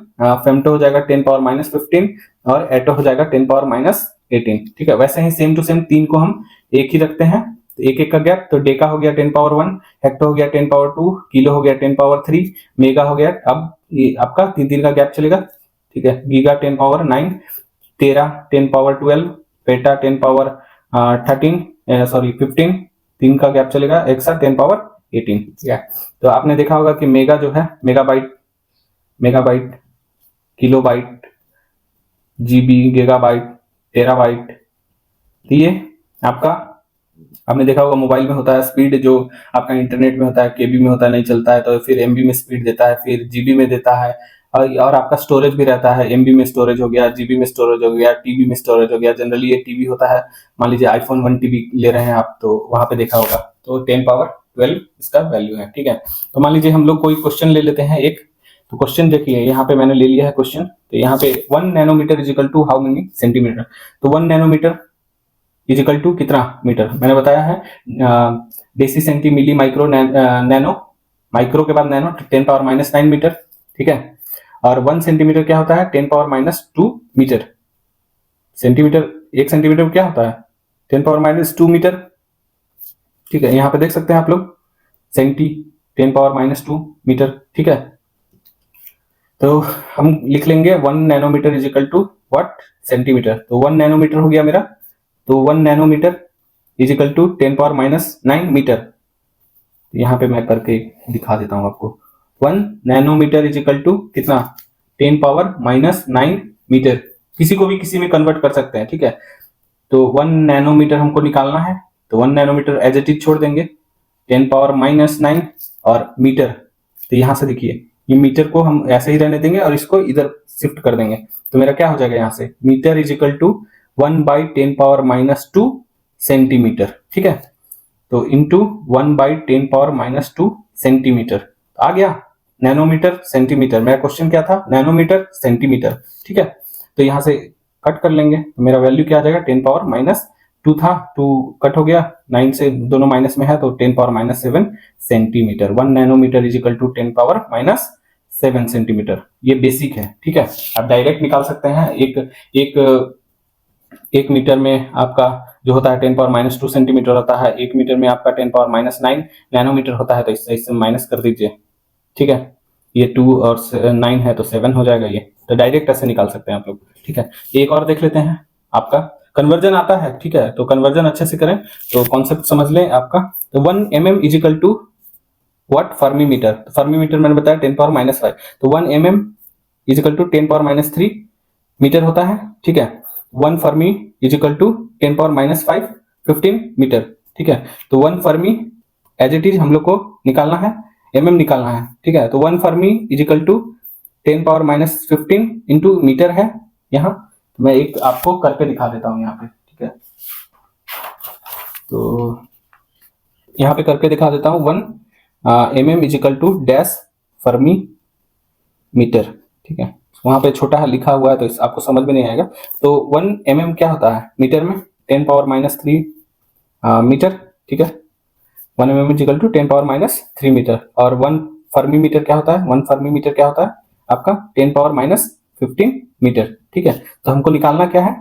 फेम्टो हो जाएगा 10 पावर -15, और एटो हो जाएगा 10 पावर -18, ठीक है। वैसे ही सेम टू सेम 3 को हम एक ही रखते हैं, तो एक का गैप। तो डेका हो गया 10 पावर 1, हेक्टो हो गया 10 पावर 2, किलो हो गया 10 पावर 3, मेगा हो गया, अब ये आपका 3 का गैप चलेगा, ठीक है। गीगा 10 पावर 9, टेरा 10 पावर 12, पेटा 10 पावर 15, 3 का गैप चलेगा, एक्सा 10 पावर 18, ठीक है। तो आपने देखा होगा कि मेगा जो है megabyte, kilobyte, GB, gigabyte, terabyte. तो ये आपका आपने देखा होगा मोबाइल में होता है स्पीड, जो आपका इंटरनेट में होता है केबी में होता है, नहीं चलता है तो फिर एमबी में स्पीड देता है, फिर जीबी में देता है, और आपका स्टोरेज भी रहता है, एमबी में स्टोरेज हो गया, जीबी में स्टोरेज हो गया, टीबी में स्टोरेज हो गया। जनरली ये टीबी होता है, मान लीजिए आईफोन 1 टीबी ले रहे हैं आप, तो वहां पे देखा होगा, तो 10 पावर 12 इसका वैल्यू है, ठीक है। तो मान लीजिए हम लोग कोई क्वेश्चन ले लेते हैं एक, तो क्वेश्चन देखिए यहाँ पे मैंने ले लिया है क्वेश्चन। तो यहाँ पे 1 nanometre is equal to how many centimetre. तो 1 नैनोमीटर इजिकल टू कितना मीटर, मैंने बताया है deci centi milli micro nano, micro के बाद नैनो 10⁻⁹ मीटर, ठीक है। और 1 सेंटीमीटर क्या होता है 10⁻² मीटर, सेंटीमीटर 1 सेंटीमीटर क्या होता है 10⁻² मीटर, ठीक है। यहाँ पे देख सकते हैं आप लोग सेंटी 10⁻² मीटर, ठीक है। तो हम लिख लेंगे 1 nanometre is equal to what centimetre, तो 1 नैनोमीटर हो गया मेरा, तो 1 नैनोमीटर इजिकल टू 10⁻⁹ मीटर। यहाँ पे मैं करके दिखा देता हूँ आपको, 1 नैनोमीटर इजिकल टू कितना 10⁻⁹ मीटर, किसी को भी किसी में कन्वर्ट कर सकते हैं, ठीक है। तो 1 नैनोमीटर हमको निकालना है, तो 1 नैनोमीटर एज इट इज छोड़ देंगे, 10⁻⁹ और मीटर, तो यहां से देखिए ये मीटर को हम ऐसे ही रहने देंगे और इसको इधर शिफ्ट कर देंगे, तो मेरा क्या हो जाएगा यहाँ से मीटर इजिकल टू 1/10⁻² सेंटीमीटर, ठीक है। तो इंटू 1/10⁻² सेंटीमीटर आ गया, नैनोमीटर सेंटीमीटर, मेरा क्वेश्चन क्या था नैनोमीटर सेंटीमीटर, ठीक है। तो यहां से कट कर लेंगे, तो मेरा वैल्यू क्या आ जाएगा 10⁻² था, 2 कट हो गया, 9 से दोनों माइनस में है, तो 10⁻⁷ centimetre, 1 nanometre is equal to 10⁻⁷ centimetre, ये बेसिक है, ठीक है। आप डायरेक्ट निकाल सकते हैं, एक मीटर में आपका जो होता है 10⁻² सेंटीमीटर होता है, 1 मीटर में आपका 10⁻⁹ नैनोमीटर होता है, तो इससे माइनस कर दीजिए, ठीक है। ये 2 और 9 है तो 7 हो जाएगा ये, तो डायरेक्ट ऐसे निकाल सकते हैं आप लोग, ठीक है। एक और देख लेते हैं, आपका कन्वर्जन आता है, ठीक है, तो कन्वर्जन अच्छे से करें, तो कॉन्सेप्ट समझ लें आपका, तो 1 mm is equal to what fermi metre, fermi metre मैंने बताया 10⁻⁵, तो 1 mm इजिकल टू 10⁻³ मीटर होता है, ठीक है। 1 फर्मी इजिकल टू 10⁻⁵ 15 मीटर, ठीक है। तो 1 फर्मी एज इट इज हम लोग को निकालना है, mm निकालना है, ठीक है। तो 1 fermi is equal to 10⁻⁻15 into metre है यहाँ, मैं एक आपको करके दिखा देता हूँ यहाँ पे, ठीक है। तो यहाँ पे करके दिखा देता हूँ 1 mm is equal to dash fermi metre, ठीक है। वहां पे छोटा है लिखा हुआ है तो आपको समझ में नहीं आएगा, तो 1 mm क्या होता है मीटर में 10⁻³ मीटर, ठीक है। 1 mm इजिकल टू 10⁻³ मीटर, और 1 फर्मी मीटर क्या होता है, 1 फर्मी मीटर क्या होता है आपका 10⁻⁻15 मीटर, ठीक है। तो हमको निकालना क्या है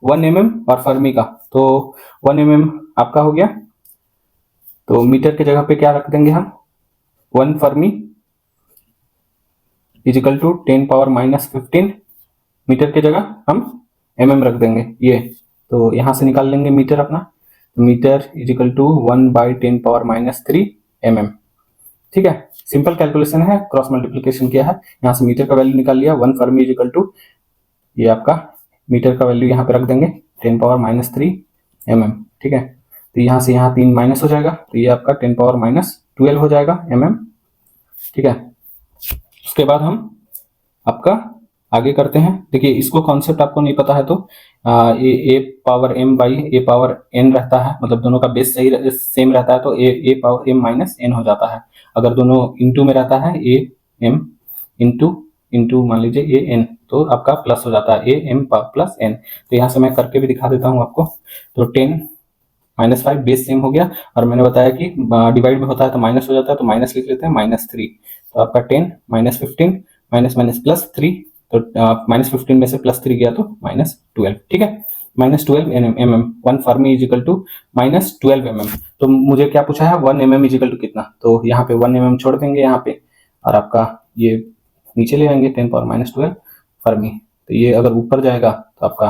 1 mm और फर्मी का, तो 1 mm आपका हो गया, तो मीटर के जगह पे क्या रख देंगे हम 1 फर्मी इजिकल टू 10⁻⁻15 मीटर के जगह हम mm रख देंगे ये, तो यहां से निकाल लेंगे मीटर अपना, मीटर इजिकल टू 1/10⁻³ mm, ठीक है। सिंपल कैलकुलेशन है, क्रॉस मल्टीप्लिकेशन किया है, यहाँ से मीटर का वैल्यू निकाल लिया, 1 फर्मी इजिकल टू ये आपका मीटर का वैल्यू यहाँ पे रख देंगे 10⁻³ mm, ठीक है। तो यहाँ से यहाँ 3 माइनस हो जाएगा, तो ये आपका 10⁻12 हो जाएगा mm, ठीक है। उसके बाद हम आपका आगे करते हैं, देखिए इसको कॉन्सेप्ट आपको नहीं पता है तो a power m by a power n रहता है, मतलब दोनों का बेस सही सेम रहता है तो a power m minus n हो जाता है, अगर दोनों इंटू में रहता है a m इंटू मान लीजिए a n तो आपका प्लस हो जाता है a m प्लस n, तो यहाँ से मैं करके भी दिखा देता हूँ आपको, तो 10⁻5 बेस सेम हो गया, और मैंने बताया कि डिवाइड में होता है तो माइनस हो जाता है, तो माइनस लिख लेते हैं -3, तो आपका 10 -15 माइनस +3, तो -15 में से +3 गया तो -12, ठीक है। -12 mm, 1 fermi is equal to -12 mm, तो मुझे क्या पूछा है 1 mm इजिकल टू कितना, तो यहाँ पे 1 mm छोड़ देंगे यहाँ पे, और आपका ये नीचे ले आएंगे 10⁻12 फर्मी, तो ये अगर ऊपर जाएगा तो आपका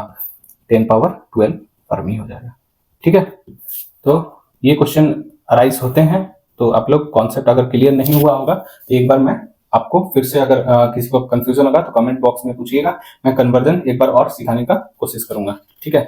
10⁻12 फर्मी हो जाएगा, ठीक है। तो ये क्वेश्चन अराइज होते हैं, तो आप लोग कॉन्सेप्ट अगर क्लियर नहीं हुआ होगा तो एक बार मैं आपको फिर से, अगर किसी को कंफ्यूजन होगा तो कमेंट बॉक्स में पूछिएगा, मैं कन्वर्जन एक बार और सिखाने का कोशिश करूंगा, ठीक है।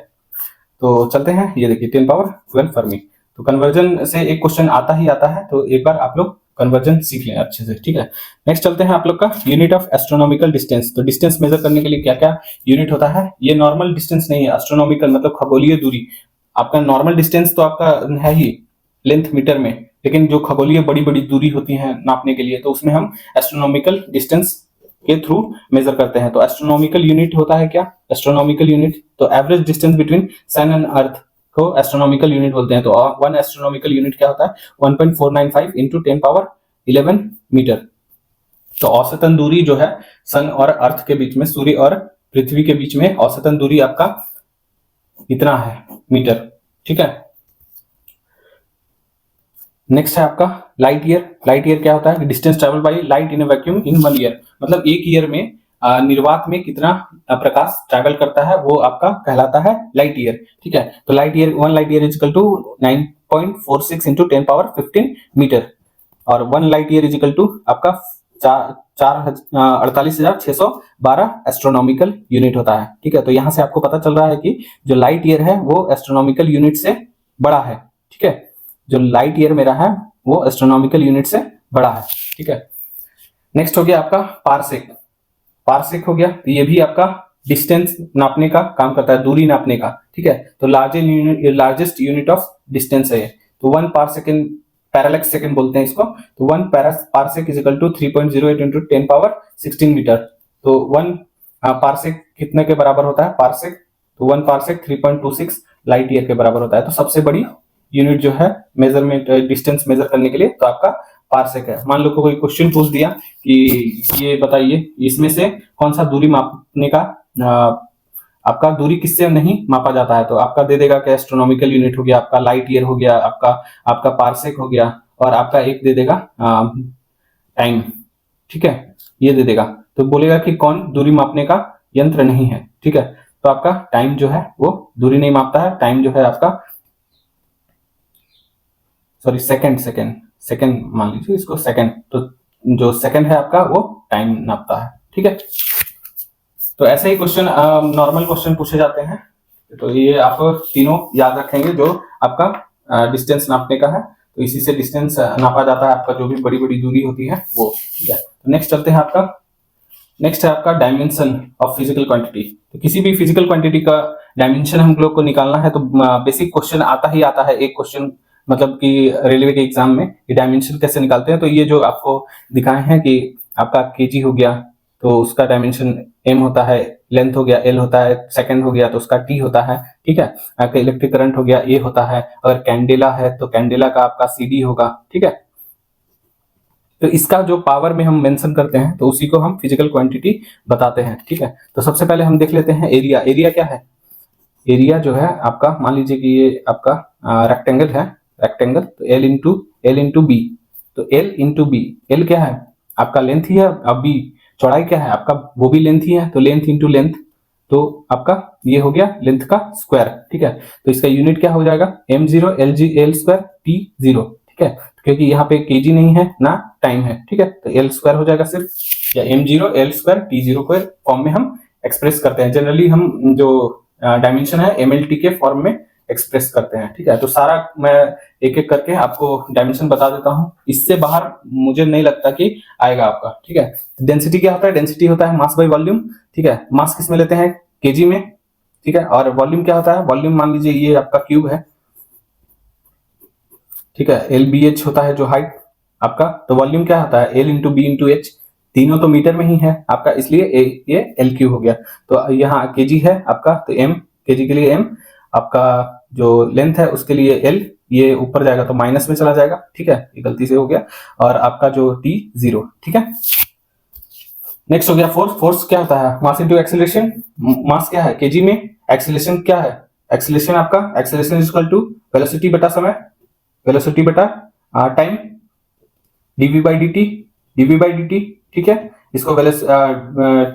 तो चलते हैं, ये देखिए 10⁻12 फर्मी, तो कन्वर्जन से एक क्वेश्चन आता ही आता है, तो एक बार आप लोग कन्वर्जन सीख लें अच्छे से, ठीक है। नेक्स्ट चलते हैं आप लोग का यूनिट ऑफ एस्ट्रोनॉमिकल डिस्टेंस, तो डिस्टेंस मेजर करने के लिए क्या क्या यूनिट होता है, ये नॉर्मल डिस्टेंस नहीं है, एस्ट्रोनॉमिकल मतलब खगोलीय दूरी, आपका नॉर्मल डिस्टेंस तो आपका है ही लेंथ मीटर में, लेकिन जो खगोलीय बड़ी बड़ी दूरी होती है नापने के लिए, तो उसमें हम एस्ट्रोनॉमिकल डिस्टेंस के थ्रू मेजर करते हैं। तो एस्ट्रोनॉमिकल यूनिट होता है क्या, एस्ट्रोनॉमिकल यूनिट, तो average distance between sun and earth, को एस्ट्रोनॉमिकल यूनिट बोलते हैं। तो 1 एस्ट्रोनॉमिकल यूनिट क्या होता है, 1.495 इंटू 10 पावर 11 मीटर। तो औसतन दूरी जो है सन और अर्थ के बीच में, सूर्य और पृथ्वी के बीच में औसतन दूरी आपका इतना है मीटर, ठीक है। नेक्स्ट है आपका लाइट ईयर। लाइट ईयर क्या होता है, distance travel by light in A vacuum in 1 year, मतलब एक ईयर में निर्वात में कितना प्रकाश ट्रैवल करता है वो आपका कहलाता है लाइट ईयर, ठीक है। तो light year, 1 light year is equal to 9.46 into 10 power 15 metre, और 1 light year is equal to आपका 48,612 एस्ट्रोनॉमिकल यूनिट होता है, ठीक है। तो यहां से आपको पता चल रहा है कि जो लाइट ईयर है वो एस्ट्रोनॉमिकल यूनिट से बड़ा है, ठीक है। जो लाइट ईयर मेरा है वो एस्ट्रोनॉमिकल यूनिट से बड़ा है, ठीक है। नेक्स्ट हो गया आपका पारसेक। पारसेक हो गया, तो ये भी आपका डिस्टेंस नापने का काम करता है, दूरी नापने का, ठीक है। तो लार्जेस्ट यूनिट ऑफ डिस्टेंस है ये। तो 1 पारसेकेंड, पैरालेक्स सेकंड बोलते हैं इसको। तो 1 parsec is equal to 3.08 into 10 power 16 metre. तो 1 पारसेक कितने के बराबर होता है, पारसेक, तो 1 पारसेक 3.26 लाइट ईयर के बराबर होता है। तो सबसे बड़ी यूनिट जो है मेजरमेंट, डिस्टेंस मेजर करने के लिए, तो आपका पारसेक है। मान लो कोई क्वेश्चन पूछ दिया कि ये बताइए इसमें से कौन सा दूरी मापने का आपका दूरी किससे नहीं मापा जाता है, तो आपका दे देगा कि एस्ट्रोनॉमिकल यूनिट हो गया, आपका लाइट ईयर हो गया, आपका पारसेक हो गया, और आपका एक दे देगा टाइम, ठीक है, ये दे देगा। तो बोलेगा कि कौन दूरी मापने का यंत्र नहीं है, ठीक है। तो आपका टाइम जो है वो दूरी नहीं मापता है, टाइम जो है आपका, सॉरी सेकंड मान लीजिए इसको सेकंड, तो जो सेकंड है आपका वो टाइम नापता है, ठीक है। तो ऐसे ही क्वेश्चन, नॉर्मल क्वेश्चन पूछे जाते हैं। तो ये आप तीनों याद रखेंगे जो आपका डिस्टेंस नापने का है, तो इसी से डिस्टेंस नापा जाता है, आपका जो भी बड़ी बड़ी दूरी होती है वो, ठीक है। तो नेक्स्ट चलते हैं आपका, नेक्स्ट है आपका डायमेंशन ऑफ फिजिकल क्वांटिटी। तो किसी भी फिजिकल क्वांटिटी का डायमेंशन हम लोग को निकालना है तो बेसिक क्वेश्चन आता ही आता है, एक क्वेश्चन मतलब कि रेलवे के एग्जाम में ये डायमेंशन कैसे निकालते हैं। तो ये जो आपको दिखाए हैं कि आपका केजी हो गया तो उसका डायमेंशन एम होता है, लेंथ हो गया एल होता है, सेकंड हो गया तो उसका टी होता है, ठीक है। आपका इलेक्ट्रिक करंट हो गया ए होता है, अगर कैंडेला है तो कैंडेला का आपका सीडी होगा, ठीक है। तो इसका जो पावर में हम मेंशन करते हैं तो उसी को हम फिजिकल क्वांटिटी बताते हैं, ठीक है। तो सबसे पहले हम देख लेते हैं एरिया। एरिया क्या है, एरिया जो है आपका, मान लीजिए कि ये आपका रेक्टेंगल है, रेक्टेंगल, तो एल इंटू बी, तो एल इंटू बी, एल क्या है आपका लेंथ ही है, अब बी चौड़ाई क्या है आपका, वो भी लेंथ ही है, तो लेंथ इंटू लेंथ, तो आपका ये हो गया लेंथ का स्क्वायर, ठीक है। तो इसका यूनिट क्या हो जाएगा, m0 l स्क्वायर t0, ठीक है, क्योंकि यहाँ पे kg नहीं है ना टाइम है, ठीक है। तो l स्क्वायर हो जाएगा सिर्फ, या m0 l स्क्वायर t0 को फॉर्म में हम एक्सप्रेस करते हैं। जनरली हम जो डायमेंशन है mlt के फॉर्म में एक्सप्रेस करते हैं, ठीक है। तो सारा मैं एक एक करके आपको डायमेंशन बता देता हूं, इससे बाहर मुझे नहीं लगता कि आएगा आपका, ठीक है। डेंसिटी क्या होता है, डेंसिटी होता है मास बाय वॉल्यूम, ठीक है। मास किस में लेते हैं, केजी में, ठीक है। और वॉल्यूम क्या होता है, वॉल्यूम मान लीजिए ये आपका क्यूब है, ठीक है, LBH होता है जो हाइट आपका, तो वॉल्यूम क्या होता है L into B into H, तीनों तो मीटर में ही है आपका, इसलिए ये LQ हो गया। तो यहाँ केजी है आपका, तो M, केजी के लिए M, आपका जो लेंथ है उसके लिए L, ये ऊपर जाएगा तो माइनस में चला जाएगा, ठीक है, ये गलती से हो गया, और आपका जो T 0, ठीक है। नेक्स्ट हो गया फोर्स। फोर्स क्या होता है, मास इंटू एक्सेलरेशन, मास क्या है केजी में, एक्सेलरेशन क्या है, एक्सेलरेशन आपका, acceleration is equal to velocity बटा समय, वेलोसिटी बटा टाइम, dv बाई dt, ठीक है। इसको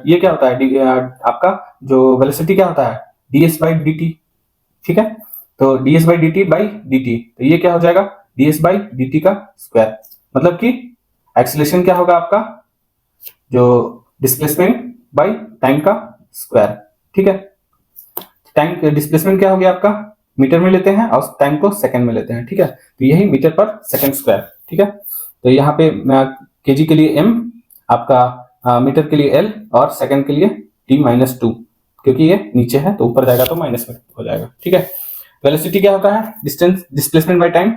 ये क्या होता है आपका जो वेलोसिटी क्या होता है ds बाई dt, ठीक है। तो ds by dt by dt, तो ये क्या हो जाएगा ds बाई dt का स्क्वायर, मतलब कि एक्सेलरेशन क्या होगा आपका जो डिस्प्लेसमेंट बाई टाइम का स्क्वायर, ठीक है। टाइम डिस्प्लेसमेंट क्या हो गया आपका, मीटर में लेते हैं और टाइम को सेकंड में लेते हैं, ठीक है। तो यही मीटर पर सेकंड स्क्वायर, ठीक है। तो यहाँ पे केजी के लिए m, आपका मीटर के लिए l, और सेकंड के लिए t-2, क्योंकि ये नीचे है तो ऊपर जाएगा तो माइनस में हो जाएगा, ठीक है। वेलोसिटी क्या होता है, डिस्टेंस, डिस्प्लेसमेंट बाय टाइम।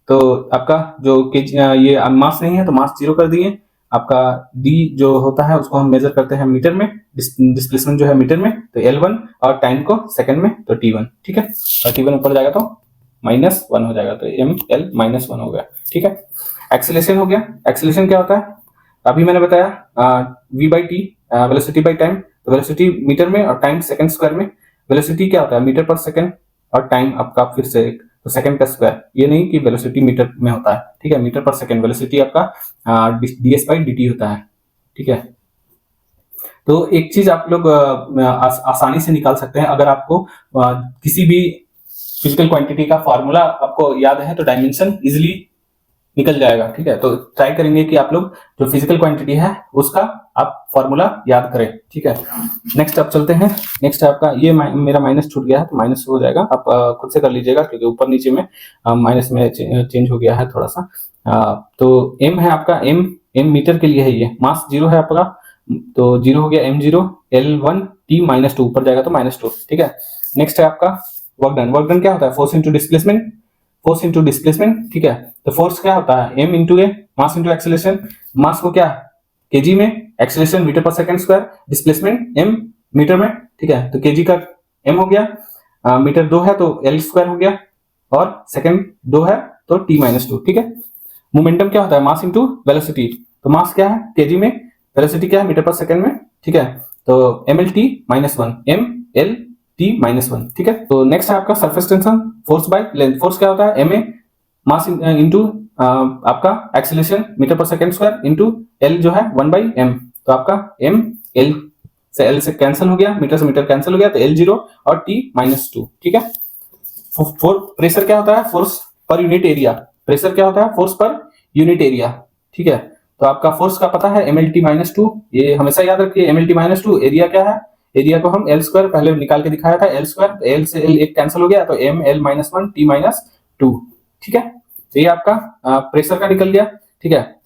तो आपका जो ये मास नहीं है तो मास 0 कर दिए, आपका डी जो होता है उसको हम मेजर करते हैं मीटर में, डिस्प्लेसमेंट जो है मीटर में, तो L1 और टाइम को सेकंड में तो T1, ठीक है। और T1 ऊपर जाएगा तो -1 हो जाएगा, तो ml -1 हो गया, ठीक है। एक्सेलरेशन हो गया। एक्सेलरेशन क्या होता है, अभी मैंने बताया v/t वेलोसिटी बाय टाइम, तो वेलोसिटी मीटर में और टाइम सेकंड स्क्वायर में। वेलोसिटी क्या होता है, मीटर पर सेकंड, और टाइम आपका फिर से तो सेकंड का स्क्वायर, ये नहीं कि वेलोसिटी मीटर में होता है, ठीक है। मीटर पर सेकंड वेलोसिटी आपका ds/dt होता है, ठीक है। तो एक चीज आप लोग आसानी से निकाल सकते हैं, अगर आपको किसी भी फिजिकल क्वांटिटी का फॉर्मूला आपको याद है तो डायमेंशन इजिली निकल जाएगा, ठीक है। तो ट्राई करेंगे कि आप लोग जो फिजिकल क्वांटिटी है उसका आप फॉर्मूला याद करें, ठीक है। नेक्स्ट आप चलते हैं। नेक्स्ट आपका ये मेरा माइनस छूट गया है तो माइनस हो जाएगा, आप खुद से कर लीजिएगा क्योंकि ऊपर नीचे में माइनस में चेंज हो गया है थोड़ा सा। तो एम है आपका, एम मीटर के लिए है, ये मास 0 है आपका, तो 0 हो गया m0, L1 T -2 ऊपर जाएगा तो -2, ठीक है। नेक्स्ट है आपका वर्क डन। वर्क डन क्या होता है, force into displacement, force into displacement, ठीक है। तो फोर्स क्या होता है, m into A, mass into acceleration. Mass को क्या केजी में, एक्सेलरेशन मीटर पर second square, displacement m metre में, ठीक है। तो केजी का m हो गया, मीटर 2 है तो l स्क्वायर हो गया, और सेकंड 2 है तो t -2, ठीक है। मोमेंटम क्या होता है, मास इंटू वेलोसिटी, तो मास क्या है केजी में, वेलोसिटी क्या है मीटर पर सेकंड में, ठीक है। तो mlt -1, mlt -1, ठीक है। तो नेक्स्ट है आपका surface tension, force by length. Force क्या होता है, ma मास इंटू आपका एक्सेलरेशन मीटर पर सेकंड स्क्वायर इंटू l जो है 1/m, तो आपका m l से कैंसिल हो गया, मीटर से मीटर कैंसिल हो गया, तो L0 और t -2, ठीक है। प्रेशर क्या होता है, force per unit area. Pressure क्या होता है, फोर्स पर यूनिट एरिया, ठीक है। तो आपका फोर्स का पता है mlt -2, ये हमेशा याद रखिए mlt -2। एरिया क्या है, एरिया को हम L स्क्वायर पहले निकाल के दिखाया था, L स्क्वायर, L से L एक कैंसिल हो गया तो ml -1 t -2, ठीक है। तो ये आपका प्रेशर का निकल गया, ठीक है।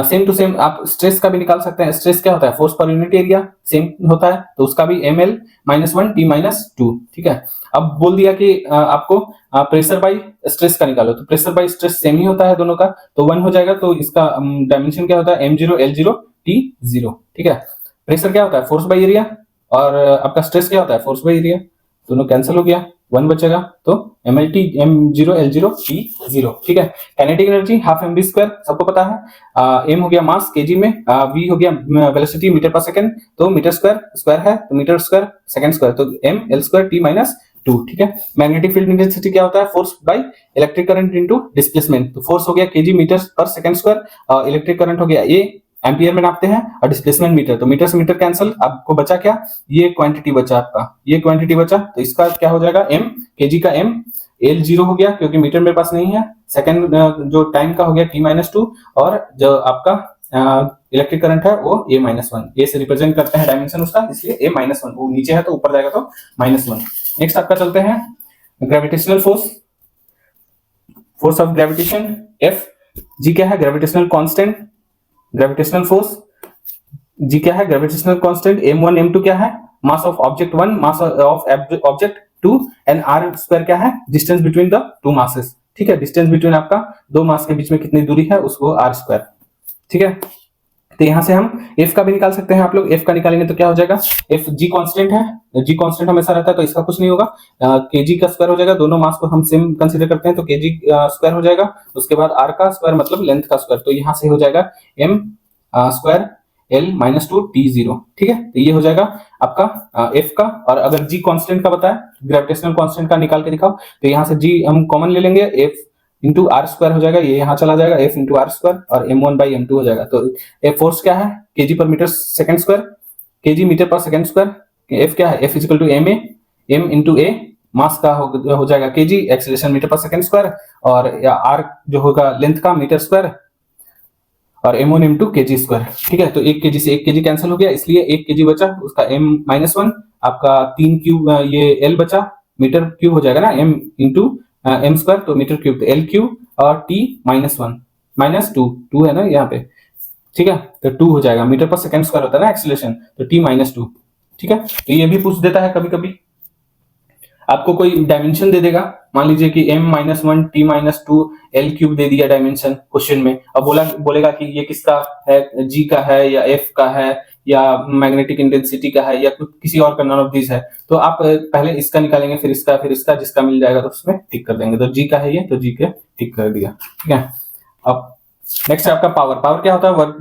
सेम टू सेम आप स्ट्रेस का भी निकाल सकते हैं। स्ट्रेस क्या होता है, force per unit area same होता है, तो उसका भी ml -1 t -2, ठीक है। अब बोल दिया कि आपको प्रेशर बाय स्ट्रेस का निकालो, तो प्रेशर बाय स्ट्रेस सेम ही होता है दोनों का, तो 1 हो जाएगा। तो इसका डायमेंशन क्या होता है, m0 L0 T0, ठीक है। प्रेशर क्या होता है, फोर्स बाय एरिया, और आपका स्ट्रेस क्या होता है, फोर्स बाय एरिया, दोनों कैंसिल हो गया, 1 बचेगा, तो mlt m0 L0 T0, ठीक है। Kinetic energy half mv square सबको पता है, m हो गया मास केजी में, v हो गया वेलोसिटी मीटर पर सेकंड, तो मीटर स्क्वायर स्क्वायर है तो मीटर स्क्वायर सेकंड स्क्वायर, तो m l स्क्वायर t -2, ठीक है। मैग्नेटिक फील्ड इंटेंसिटी क्या होता है, force by electric current into displacement, तो फोर्स हो गया केजी मीटर पर सेकंड स्क्वायर, इलेक्ट्रिक करंट हो गया ए एम्पियर में नापते हैं, और डिस्प्लेसमेंट मीटर, तो मीटर से मीटर कैंसिल, आपको बचा क्या, ये क्वांटिटी बचा आपका, ये क्वांटिटी बचा, तो इसका क्या हो जाएगा, m केजी का m, L0 हो गया क्योंकि मीटर मेरे पास नहीं है, सेकंड जो टाइम का हो गया t -2, और जो आपका इलेक्ट्रिक करंट है वो a -1, ए से रिप्रेजेंट करते हैं डायमेंशन उसका, इसलिए a -1, वो नीचे है तो ऊपर जाएगा तो -1। नेक्स्ट आपका चलते हैं gravitational force, force of gravitation F। जी क्या है, ग्रेविटेशनल कांस्टेंट, ग्रेविटेशनल फोर्स जी क्या है, ग्रेविटेशनल कांस्टेंट। m1 m2 क्या है, mass of object 1, mass of object 2, and r square क्या है, distance between the two masses, ठीक है। डिस्टेंस बिटवीन आपका दो मास के बीच में कितनी दूरी है उसको r स्क्वायर, ठीक है। तो यहां से हम f का भी निकाल सकते हैं, आप लोग f का निकालेंगे तो क्या हो जाएगा, f g कांस्टेंट है, g कांस्टेंट हमेशा रहता है तो इसका कुछ नहीं होगा, kg का स्क्वायर हो जाएगा, दोनों मास को हम सेम कंसीडर करते हैं तो kg स्क्वायर हो जाएगा, उसके बाद r का स्क्वायर मतलब लेंथ का स्क्वायर, तो यहां से हो जाएगा m स्क्वायर L -2 T0, ठीक है। तो ये हो जाएगा आपका f का, और अगर g कांस्टेंट का बताया, ग्रेविटेशनल कांस्टेंट का निकाल के दिखाओ, तो यहाँ से g हम कॉमन ले लेंगे, f इंटू आर स्क्वायर हो जाएगा, ये यहाँ चला जाएगा, f इंटू आर स्क्वायर, और m1/m2 हो जाएगा। तो f फोर्स क्या है, केजी पर metre second square, KG metre पर सेकंड स्क्वायर, f क्या है, f equal to ma, m into a, मास का हो जाएगा केजी, एक्सेलरेशन मीटर पर सेकंड स्क्वायर, और r जो होगा लेंथ का मीटर स्क्वायर, और m1 m2 kg स्क्वायर, ठीक है। तो 1 kg से 1 kg कैंसिल हो गया, इसलिए 1 kg बचा, उसका m -1, आपका 3 क्यूब, ये l बचा, मीटर क्यूब हो जाएगा ना, m इंटू m स्क्वायर, तो मीटर क्यूब, तो l क्यूब, और t -1 -2 है ना यहाँ पे, ठीक है। तो 2 हो जाएगा, मीटर पर सेकंड स्क्वायर होता है ना एक्सेलरेशन, तो t -2, ठीक है। तो ये भी पूछ देता है कभी कभी। आपको कोई डायमेंशन दे देगा, मान लीजिए कि m-1 t-2 l³ दे दिया डायमेंशन क्वेश्चन में, अब बोलेगा कि ये किसका है, g का है या f का है या मैग्नेटिक इंटेंसिटी का है या किसी और का, नॉन ऑफ दिस है, तो आप पहले इसका निकालेंगे, फिर इसका, जिसका मिल जाएगा तो उसमें टिक कर देंगे। तो g का है ये, तो g के टिक कर दिया, ठीक है। अब नेक्स्ट है आपका पावर क्या होता है, work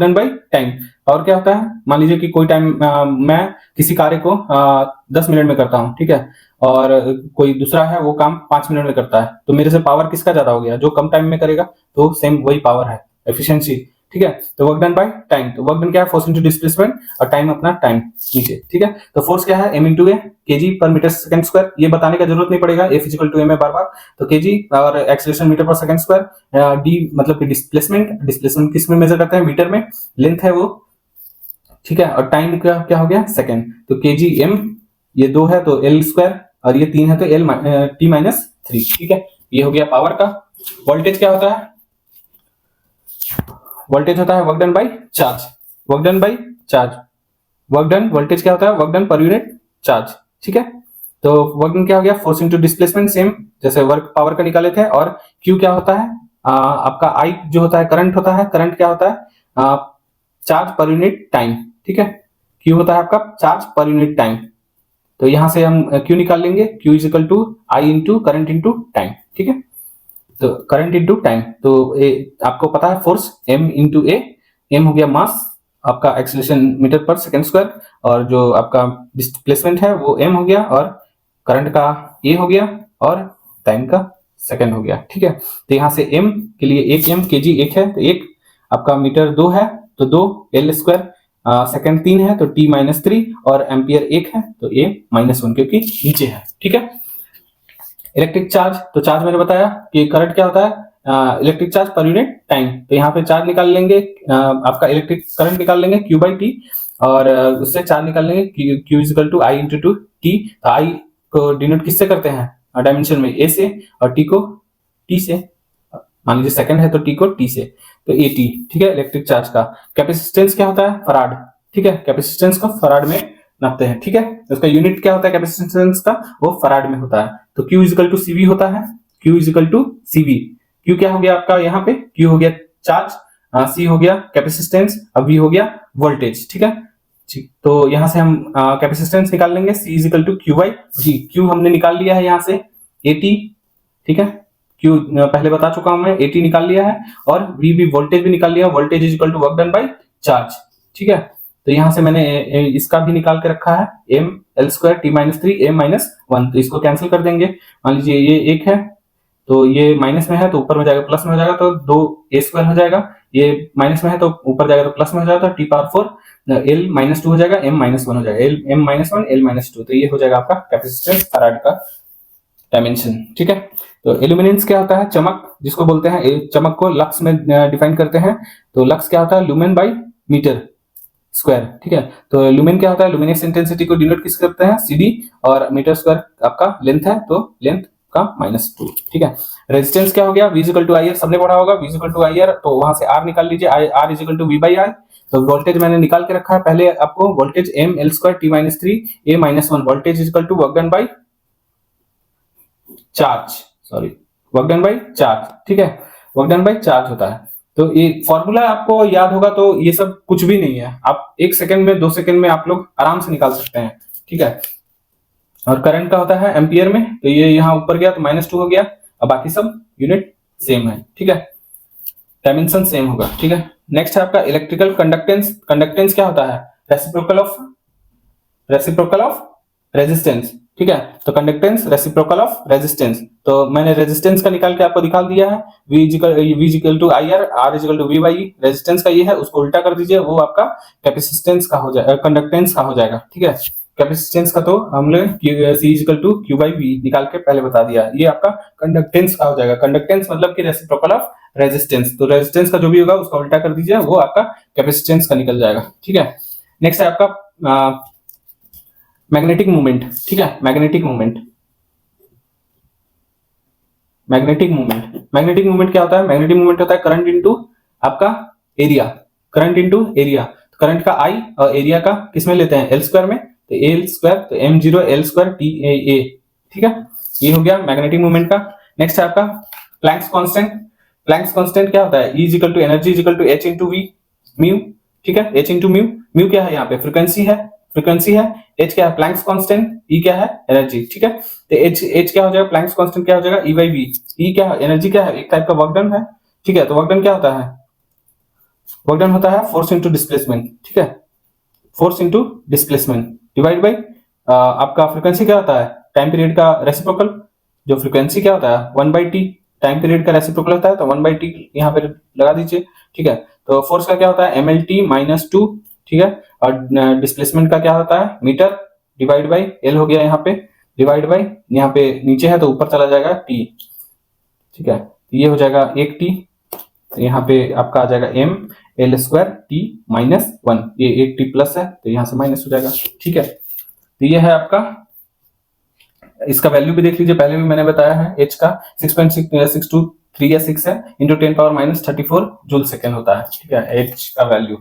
done by time. Power क्या होता है, मान लीजिए कि कोई टाइम मैं किसी कार्य को 10 मिनट में करता हूं, ठीक है, और कोई दूसरा है वो काम 5 मिनट में करता है, तो मेरे से पावर किसका ज्यादा हो गया, जो कम टाइम में करेगा, तो सेम वही पावर है, एफिशिएंसी, ठीक है। तो वर्क डन बाय टाइम, तो वर्क डन क्या है, फोर्स इनटू डिस्प्लेसमेंट, और टाइम अपना टाइम नीचे, ठीक है। तो फोर्स क्या है, m इंटू ए, केजी पर मीटर सेकंड स्क्वायर, ये बताने का जरूरत नहीं पड़ेगा, F इक्वल टू m है बार बार, तो केजी, और एक्सीलरेशन मीटर पर सेकंड स्क्वायर, d मतलब कि डिस्प्लेसमेंट किस में मेजर करते हैं, मीटर में, लेंथ है वो, ठीक है, और टाइम का क्या हो गया, सेकंड, तो केजी m, ये 2 है तो l स्क्वायर, और ये 3 है तो l t-3, ठीक है। ये हो गया पावर का। वोल्टेज क्या होता है, वोल्टेज होता है work done by charge, work done by charge, work done, voltage क्या होता है, work done per unit charge, ठीक है। तो वर्क डन क्या हो गया, फोर्स इनटू डिस्प्लेसमेंट, सेम जैसे वर्क पावर का निकाले थे, और Q क्या होता है, आपका I जो होता है करंट होता है, करंट क्या होता है, चार्ज पर यूनिट टाइम, ठीक है। Q होता है आपका चार्ज पर यूनिट टाइम, तो यहां से हम Q निकाल लेंगे, Q is equal to I into current into time, ठीक है। तो करंट इंटू टाइम, तो आपको पता है फोर्स m इंटू ए, m हो गया मास, आपका एक्सीलरेशन मीटर पर सेकंड स्क्वायर, और जो आपका डिस्प्लेसमेंट है वो m हो गया, और करंट का a हो गया, और टाइम का सेकंड हो गया, ठीक है। तो यहाँ से m के लिए 1 m, केजी 1 है तो 1, आपका मीटर 2 है तो 2 l स्क्वायर, सेकंड 3 है तो t-3, और एम्पियर 1 है तो a-1 क्योंकि नीचे है, ठीक है। इलेक्ट्रिक चार्ज, तो चार्ज मैंने बताया कि करंट क्या होता है, electric charge per unit time, तो यहाँ पे चार्ज निकाल लेंगे, आपका इलेक्ट्रिक करंट निकाल लेंगे Q बाई टी, और उससे चार्ज निकाल लेंगे Q is equal to I into to T, तो I को डिनोट किससे करते हैं डायमेंशन में, A से, और T को T से, मान लीजिए सेकंड है तो T को T से, तो AT, ठीक है। इलेक्ट्रिक चार्ज का कैपेसिटेंस क्या होता है, फराड, ठीक है, कैपेसिटेंस को फराड में नापते हैं, ठीक है। उसका यूनिट क्या होता है कैपेसिटेंस का, वो फराड में होता है, तो Q is equal to CV होता है, Q is equal to CV, Q क्या हो गया आपका यहाँ पे, Q हो गया चार्ज, C हो गया कैपेसिटेंस, अब V हो गया वोल्टेज, ठीक है। ठीक, तो यहाँ से हम कैपेसिटेंस निकाल लेंगे, C is equal to Q by G, Q हमने निकाल लिया है यहाँ से AT, ठीक है, Q पहले बता चुका हूं मैं, AT निकाल लिया है, और V भी वोल्टेज भी निकाल लिया, voltage is equal to work done by charge, ठीक है। तो यहां से मैंने इसका भी निकाल के रखा है, m l square t-3 a-1, तो इसको कैंसिल कर देंगे, मान लीजिए ये 1 है तो ये माइनस में है तो ऊपर में जाएगा प्लस में हो जाएगा, तो 2 a स्क्वायर हो जाएगा, ये माइनस में है तो ऊपर जाएगा तो प्लस में हो जाएगा, तो t⁴ l-2 हो जाएगा, m-1 हो जाएगा, m-1 l-2, तो ये हो जाएगा आपका कैपेसिटेंस फैराड का डायमेंशन, ठीक है। तो इल्यूमिनेंस क्या होता है, चमक जिसको बोलते हैं, चमक को लक्स में डिफाइन करते हैं, तो लक्स क्या होता है, लुमेन बाई मीटर स्क्वायर, ठीक है। तो लुमेन क्या होता है, लुमिनेस इंटेंसिटी को डिनोट किस करते हैं, CD, और मीटर स्क्वायर आपका लेंथ है तो लेंथ का -2, ठीक है। रेजिस्टेंस क्या हो गया, V इक्वल टू IR, सबने पढ़ा होगा, V इक्वल टू IR, तो वहां से R निकाल लीजिए, R is equal to V by I, तो वोल्टेज मैंने निकाल के रखा है पहले आपको, voltage m l square t-3 a-1, voltage is equal to work done by charge, sorry work done by charge, ठीक है, वर्क डन बाई चार्ज होता है। तो ये फॉर्मूला आपको याद होगा, तो ये सब कुछ भी नहीं है, आप 1 सेकंड में 2 सेकंड में आप लोग आराम से निकाल सकते हैं, ठीक है। और करंट का होता है एम्पियर में, तो ये यहाँ ऊपर गया तो -2 हो गया, और बाकी सब यूनिट सेम है, ठीक है, डायमेंशन सेम होगा, ठीक है। नेक्स्ट है आपका इलेक्ट्रिकल कंडक्टेंस, कंडक्टेंस क्या होता है, रेसिप्रोकल ऑफ रेजिस्टेंस, ठीक है। तो कंडक्टेंस रेसिप्रोकल ऑफ रेजिस्टेंस, तो मैंने रेजिस्टेंस का निकाल के आपको दिखा दिया है, V equal to IR, R equal to V by resistance का ये है, उसको उल्टा कर दीजिए, वो आपका कैपेसिटेंस का हो जाएगा, कंडक्टेंस का हो जाएगा, ठीक है। कैपेसिटेंस का तो हमने C equal to Q by V निकाल के पहले बता दिया, ये आपका कंडक्टेंस का हो जाएगा, कंडक्टेंस मतलब कि रेसिप्रोकल ऑफ रेजिस्टेंस, तो रेजिस्टेंस का जो भी होगा उसका उल्टा कर दीजिए, वो आपका कैपेसिटेंस का निकल जाएगा, ठीक है। नेक्स्ट है आपका मैग्नेटिक मूवमेंट, ठीक है, मैग्नेटिक मूवमेंट क्या होता है, मैग्नेटिक मूवमेंट होता है करंट इनटू आपका area, current into area, current का I और एरिया का किसमें लेते हैं, L स्क्वायर में, तो एल स्क्वायर, तो M zero L square T A, ठीक है। ये हो गया मैग्नेटिक मोमेंट का। नेक्स्ट है आपका प्लैंक्स कांस्टेंट। प्लैंक्स कांस्टेंट क्या होता है? E equal to energy equal to H into V mu, ठीक है। एच इंटू म्यू, म्यू क्या है यहाँ पे? फ्रीक्वेंसी है, फ्रीक्वेंसी है। एच क्या है? Planck's constant. ई क्या है? एनर्जी, ठीक है। तो एच क्या हो जाएगा? प्लैंक्स कांस्टेंट क्या हो जाएगा? ई बाई वी। ई क्या है? एनर्जी क्या है? एक टाइप का वर्क डन है, ठीक है। तो वर्क डन क्या होता है? वर्क डन होता है फोर्स इंटू डिस्प्लेसमेंट, ठीक है। Force into displacement divide by आपका फ्रीक्वेंसी क्या होता है? टाइम पीरियड का रेसिप्रोकल। जो फ्रीक्वेंसी क्या होता है? 1/t। टाइम पीरियड का रेसिप्रोकल होता है, तो 1/t यहाँ पे लगा दीजिए, ठीक है। तो फोर्स का क्या होता है? mlt माइनस 2, ठीक है। और डिस्प्लेसमेंट का क्या होता है? मीटर डिवाइड बाई एल हो गया यहाँ पे, डिवाइड बाई यहाँ पे नीचे है तो ऊपर चला जाएगा टी, ठीक है। ये हो जाएगा 1t, तो यहाँ पे आपका आ जाएगा m L square T minus 1। ये 1t प्लस है तो यहाँ से माइनस हो जाएगा, ठीक है। तो ये है आपका, इसका वैल्यू भी देख लीजिए, पहले भी मैंने बताया है। h का 6.623 या 6 है, into 10 power minus 34 joule second होता है, ठीक है। h का वैल्यू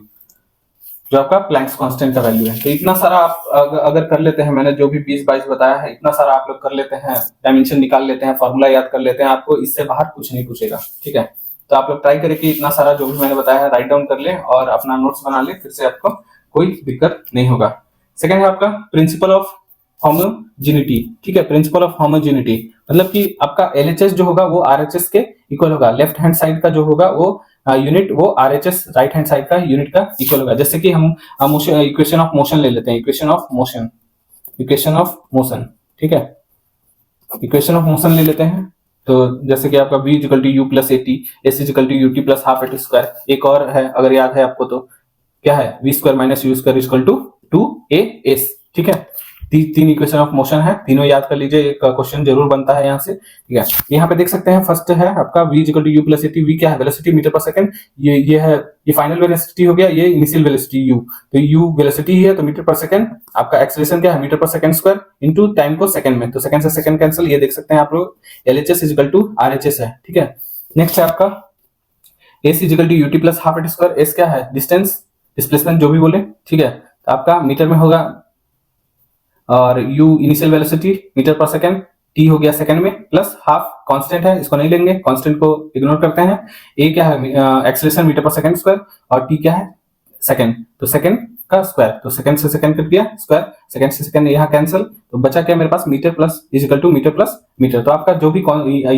जो आपका प्लैंक्स कांस्टेंट का वैल्यू है। तो इतना सारा आप अगर कर लेते हैं, मैंने जो भी 20-22 बताया है, इतना सारा आप लोग कर लेते हैं, डायमेंशन निकाल लेते हैं, फॉर्मूला याद कर लेते हैं, आपको इससे बाहर कुछ नहीं पूछेगा, ठीक है। तो आप लोग ट्राई करें कि इतना सारा जो भी मैंने बताया है राइट डाउन कर ले और अपना नोट्स बना ले, फिर से आपको कोई दिक्कत नहीं होगा। सेकेंड है आपका प्रिंसिपल ऑफ होमोजेनिटी, ठीक है। प्रिंसिपल ऑफ होमोजेनिटी मतलब कि आपका एलएचएस जो होगा वो आरएचएस के इक्वल होगा। लेफ्ट हैंड साइड का जो होगा वो यूनिट वो आरएचएस राइट हैंड साइड का यूनिट का इक्वल होगा। जैसे कि हम इक्वेशन ऑफ मोशन ले लेते हैं, equation of motion, equation of motion, ठीक है। इक्वेशन ऑफ मोशन ले लेते हैं, तो जैसे कि आपका v equal to U plus A T, S equal to U T plus half A T square. एक और है अगर याद है आपको तो क्या है? V square minus U square equal to 2as, ठीक है। तीन इक्वेशन ऑफ मोशन है, तीनों याद कर लीजिए, एक क्वेश्चन जरूर बनता है यहाँ से, ठीक है। यहाँ पे देख सकते हैं फर्स्ट है आपका v equal to U plus A T. v क्या है? वेलोसिटी मीटर पर सेकंड। ये है, ये फाइनल वेलोसिटी हो गया, ये इनिशियल वेलोसिटी u। तो u वेलोसिटी ही है तो मीटर पर सेकंड। आपका एक्सेलरेशन क्या है? मीटर पर सेकंड स्क्वायर इंटू टाइम को सेकंड में, तो सेकंड से सेकंड कैंसिल। ये देख सकते हैं आप लोग, LHS is equal to RHS है, ठीक है। नेक्स्ट है आपका S is equal to U T plus half A T square. एस क्या है? डिस्टेंस, डिस्प्लेसमेंट जो भी बोले, ठीक है। तो आपका मीटर में होगा, और u इनिशियल वेलोसिटी मीटर पर सेकंड, t हो गया सेकंड में, प्लस हाफ कांस्टेंट है, इसको नहीं लेंगे, कांस्टेंट को इग्नोर करते हैं। a क्या है? एक्सेलरेशन मीटर पर सेकंड स्क्वायर, और t क्या है? सेकंड, तो सेकंड का स्क्वायर, तो सेकंड से सेकंड कट गया स्क्वायर, सेकंड से सेकंड यहाँ कैंसिल, तो बचा क्या मेरे पास? Metre plus is equal to metre plus metre. तो आपका जो भी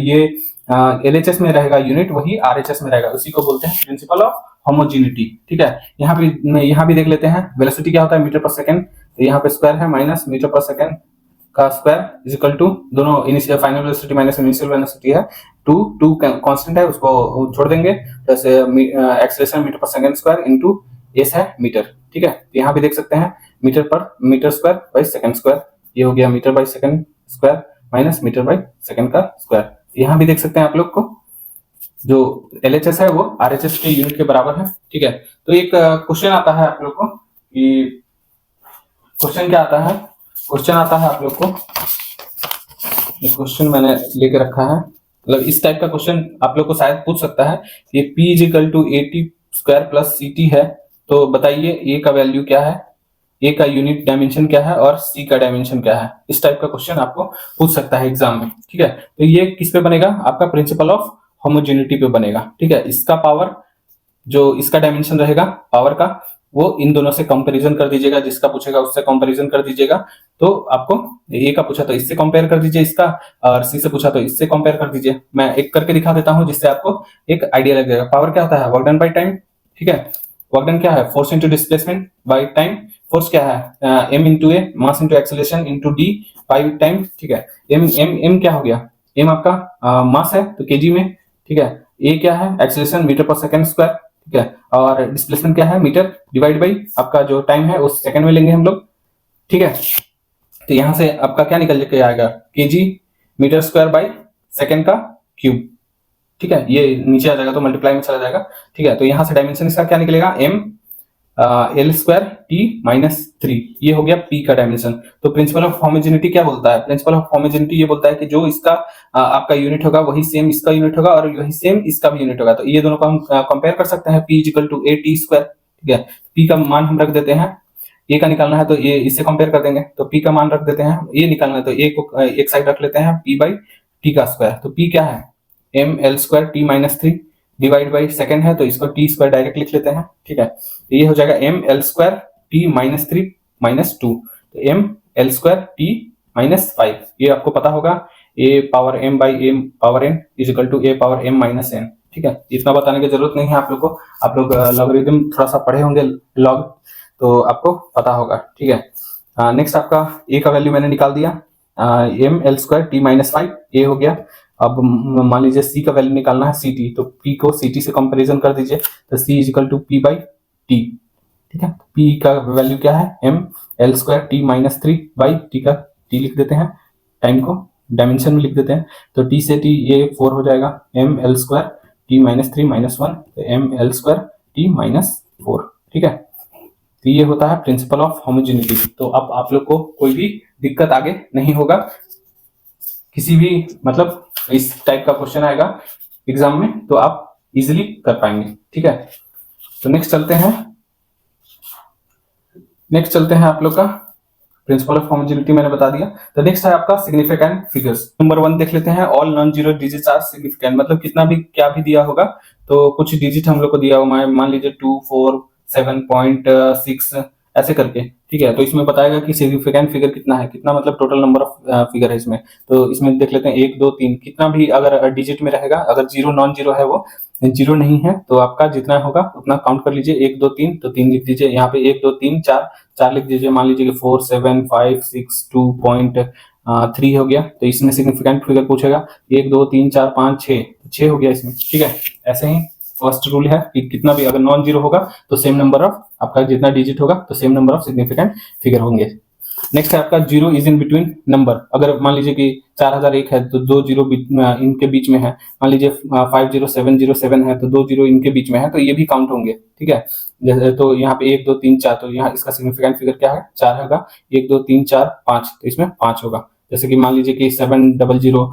ये एलएचएस में रहेगा यूनिट, वही आरएचएस में रहेगा, उसी को बोलते हैं प्रिंसिपल ऑफ होमोजेनिटी, ठीक है। यहाँ भी देख लेते हैं, वेलोसिटी क्या होता है? मीटर पर सेकंड, तो यहाँ पे स्क्वायर है, माइनस मीटर पर सेकंड का स्क्वायर इज इक्वल टू, दोनों initial final velocity minus initial velocity है, टू कांस्टेंट है उसको छोड़ देंगे, प्लस एक्सेलरेशन मीटर पर सेकंड स्क्वायर इनटू एस है मीटर, ठीक है। यहाँ भी देख सकते हैं मीटर पर metre square by second square, ये हो गया metre by second square minus metre by second का स्क्वायर। यहाँ भी देख सकते हैं आप लोग को, जो एलएचएस है वो आरएचएस के यूनिट के बराबर है, ठीक है। तो एक क्वेश्चन आता है आप लोग को कि क्वेश्चन क्या आता है? क्वेश्चन आता है आप लोग को, एक क्वेश्चन मैंने लेके रखा है, मतलब इस टाइप का क्वेश्चन आप लोग को शायद पूछ सकता है। ये p is equal to A T square plus ct है, तो बताइए a का वैल्यू क्या है, a का यूनिट डायमेंशन क्या है और c का डायमेंशन क्या है। इस टाइप का क्वेश्चन आपको पूछ सकता है एग्जाम में, ठीक है। तो ये किस पे बनेगा? आपका प्रिंसिपल ऑफ होमोजेनिटी पे बनेगा, ठीक है। इसका पावर, जो इसका डायमेंशन रहेगा पावर का, वो इन दोनों से कंपैरिजन कर दीजिएगा, जिसका पूछेगा उससे कंपैरिजन कर दीजिएगा। तो आपको ए का पूछा तो इससे कंपेयर कर दीजिए इसका, और सी से पूछा तो इससे कंपेयर कर दीजिए। मैं एक करके दिखा देता हूं जिससे आपको एक आइडिया लग जाएगा। पावर क्या होता है? वर्क डन बाय टाइम, ठीक है। वर्क डन क्या है? Force into displacement by time. Force क्या है? M into A, mass into acceleration into D by time, ठीक है। एम क्या हो गया? एम आपका मास है तो केजी में, ठीक है। ए क्या है? एक्सेलरेशन मीटर पर सेकंड स्क्वायर, ठीक है। और डिस्प्लेसमेंट क्या है? मीटर डिवाइड बाई आपका जो टाइम है उस सेकंड में लेंगे हम लोग, ठीक है। तो यहां से आपका क्या निकल के आएगा? KG metre square by second का क्यूब, ठीक है। ये नीचे आ जाएगा तो मल्टीप्लाई में चला जाएगा, ठीक है। तो यहां से डायमेंशन इसका क्या निकलेगा? M L square T minus 3, ये हो गया पी का डायमेंशन। तो प्रिंसिपल ऑफ होमोजेनिटी क्या बोलता है? प्रिंसिपल ऑफ होमोजेनिटी ये बोलता है कि जो इसका आपका यूनिट होगा वही सेम इसका यूनिट होगा और वही सेम इसका भी यूनिट होगा। तो ये दोनों को हम कंपेयर कर सकते हैं, P equal to A T square, ठीक है। पी का मान हम रख देते हैं ए का निकालना है तो ए इससे कंपेयर कर देंगे, तो पी का मान रख देते हैं। ए निकालना है तो ए को एक साइड रख लेते हैं, पी बाई टी का स्क्वायर। तो पी क्या है, M L square T minus three divide by second है तो इसको टी स्क्वायर डायरेक्ट लिख लेते हैं, ठीक है। तो ये हो जाएगा M L square T minus three minus two, तो M L square T minus five, ये आपको पता होगा A power M by M power N is equal to A power M minus N, ठीक है। इतना बताने की जरूरत नहीं है आप लोग को, आप लोग लॉगरिथम थोड़ा सा पढ़े होंगे लॉग, तो आपको पता होगा, ठीक है। नेक्स्ट आपका ए का वैल्यू मैंने निकाल दिया, M L square T minus five, ए हो गया। अब मान लीजिए सी का वैल्यू निकालना है सी टी, तो पी को सी टी से कंपेरिजन कर दीजिए, तो C is equal to P by T, ठीक है। पी का वैल्यू क्या है, M L square T minus three by T का टी लिख देते हैं, टाइम को डायमेंशन में लिख देते हैं, तो टी से टी ये 4 हो जाएगा, M L square T minus three minus one, तो M L square T minus four, ठीक है। तो ये होता है प्रिंसिपल ऑफ होमोजेनिटी। तो अब आप लोग को कोई भी दिक्कत आगे नहीं होगा, किसी भी मतलब इस टाइप का क्वेश्चन आएगा एग्जाम में तो आप इजिली कर पाएंगे, ठीक है। तो नेक्स्ट चलते हैं आप लोग का प्रिंसिपल ऑफ होमोजेनिटी मैंने बता दिया। तो नेक्स्ट है आपका सिग्निफिकेंट फिगर्स। नंबर 1 देख लेते हैं, all non zero digits are significant, मतलब कितना भी क्या भी दिया होगा तो कुछ डिजिट हम लोग को दिया होगा, मान लीजिए 2 4 7.6 ऐसे करके, ठीक है। तो इसमें बताएगा कि सिग्निफिकेंट फिगर कितना है, कितना मतलब टोटल नंबर ऑफ फिगर है इसमें। तो इसमें देख लेते हैं 1 2 3, कितना भी अगर डिजिट में रहेगा, अगर जीरो नॉन जीरो है वो जीरो नहीं है तो आपका जितना होगा उतना काउंट कर लीजिए, 1 2 3 तो 3 लिख दीजिए, यहाँ पे 1 2 3 4 4 लिख दीजिए, मान लीजिए कि 4 7 5 6 2.3 हो गया। तो इसमें सिग्निफिकेंट फिगर पूछेगा 1 2 3 4 5 6, 6 हो गया इसमें, ठीक है। ऐसे ही फर्स्ट रूल है कि कितना भी अगर नॉन जीरो होगा तो सेम नंबर ऑफ आपका जितना डिजिट होगा तो same number of significant figure होंगे। नेक्स्ट है आपका zero is in between number, अगर मान लीजिए कि 4001 है तो 2 जीरो इनके बीच में है, मान लीजिए 50707 है तो 2 जीरो इनके बीच में है, तो ये भी काउंट होंगे, ठीक है। जैसे तो यहाँ पे 1 2 3 4, तो यहाँ इसका सिग्निफिकेंट फिगर क्या है, 4 होगा, 1 2 3 4 5, तो इसमें 5 होगा। जैसे कि मान लीजिए कि 700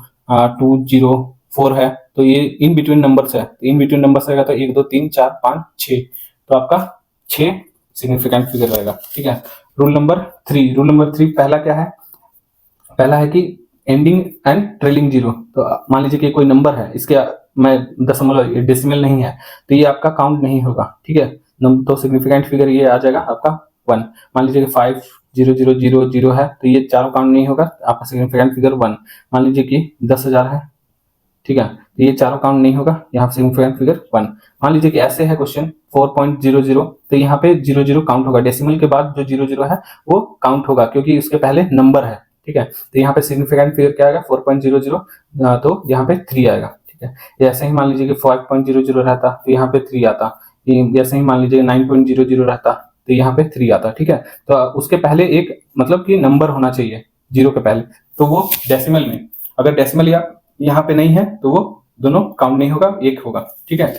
204 है तो ये इन बिटवीन नंबर्स है, तो इन बिटवीन नंबर्स रहेगा तो 1 2 3 4 5 6, तो आपका 6 सिग्निफिकेंट फिगर रहेगा, ठीक है। रूल नंबर 3 पहला क्या है, पहला है कि एंडिंग एंड ट्रेलिंग जीरो, तो मान लीजिए कि कोई नंबर है, इसके मैं दशमलव डेसिमल नहीं है तो ये आपका काउंट नहीं होगा, ठीक है। तो सिग्निफिकेंट फिगर ये आ जाएगा आपका 1। मान लीजिए कि 50000 है तो ये चारों काउंट नहीं होगा, आपका सिग्निफिकेंट फिगर 1। मान लीजिए कि 10,000 है, ठीक है, तो ये चारों काउंट नहीं होगा, यहाँ सिग्निफिकेंट फिगर 1। मान लीजिए कि ऐसे है क्वेश्चन 4.00, तो यहाँ पे 00 काउंट होगा, डेसिमल के बाद जो 00 है वो काउंट होगा क्योंकि उसके पहले नंबर है, ठीक है। तो यहाँ पे सिग्निफिकेंट फिगर क्या आएगा 4.00, तो यहाँ पे 3 आएगा, ठीक है। ऐसे ही मान लीजिए कि 5.00 रहता तो यहाँ पे 3 आता, जैसे ही मान लीजिए 9.00 रहता तो यहाँ पे 3 आता, ठीक है। तो उसके पहले एक मतलब कि नंबर होना चाहिए जीरो के पहले, तो वो डेसिमल में, अगर डेसिमल या यहाँ पे नहीं है तो वो दोनों काउंट नहीं होगा, एक होगा, ठीक है।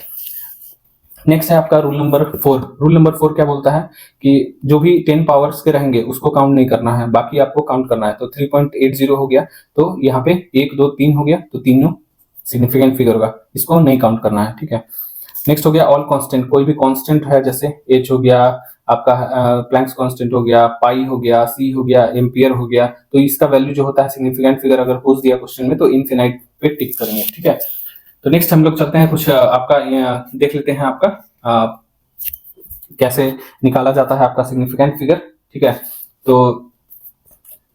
नेक्स्ट है आपका रूल नंबर 4। रूल नंबर 4 क्या बोलता है कि जो भी 10 पावर्स के रहेंगे उसको काउंट नहीं करना है, बाकी आपको काउंट करना है। तो 3.80 हो गया तो यहाँ पे 1 2 3 हो गया, तो तीनों सिग्निफिकेंट फिगर होगा, इसको नहीं काउंट करना है, ठीक है। नेक्स्ट हो गया ऑल कांस्टेंट, कोई भी कांस्टेंट है जैसे एच हो गया आपका, प्लैंक्स कांस्टेंट हो गया, पाई हो गया, सी हो गया, एम्पियर हो गया, तो इसका वैल्यू जो होता है सिग्निफिकेंट फिगर अगर पूछ दिया क्वेश्चन में तो इनफिनाइट पे टिक करेंगे, ठीक है। तो नेक्स्ट हम लोग चलते हैं कुछ आपका देख लेते हैं आपका कैसे निकाला जाता है आपका सिग्निफिकेंट फिगर, ठीक है। तो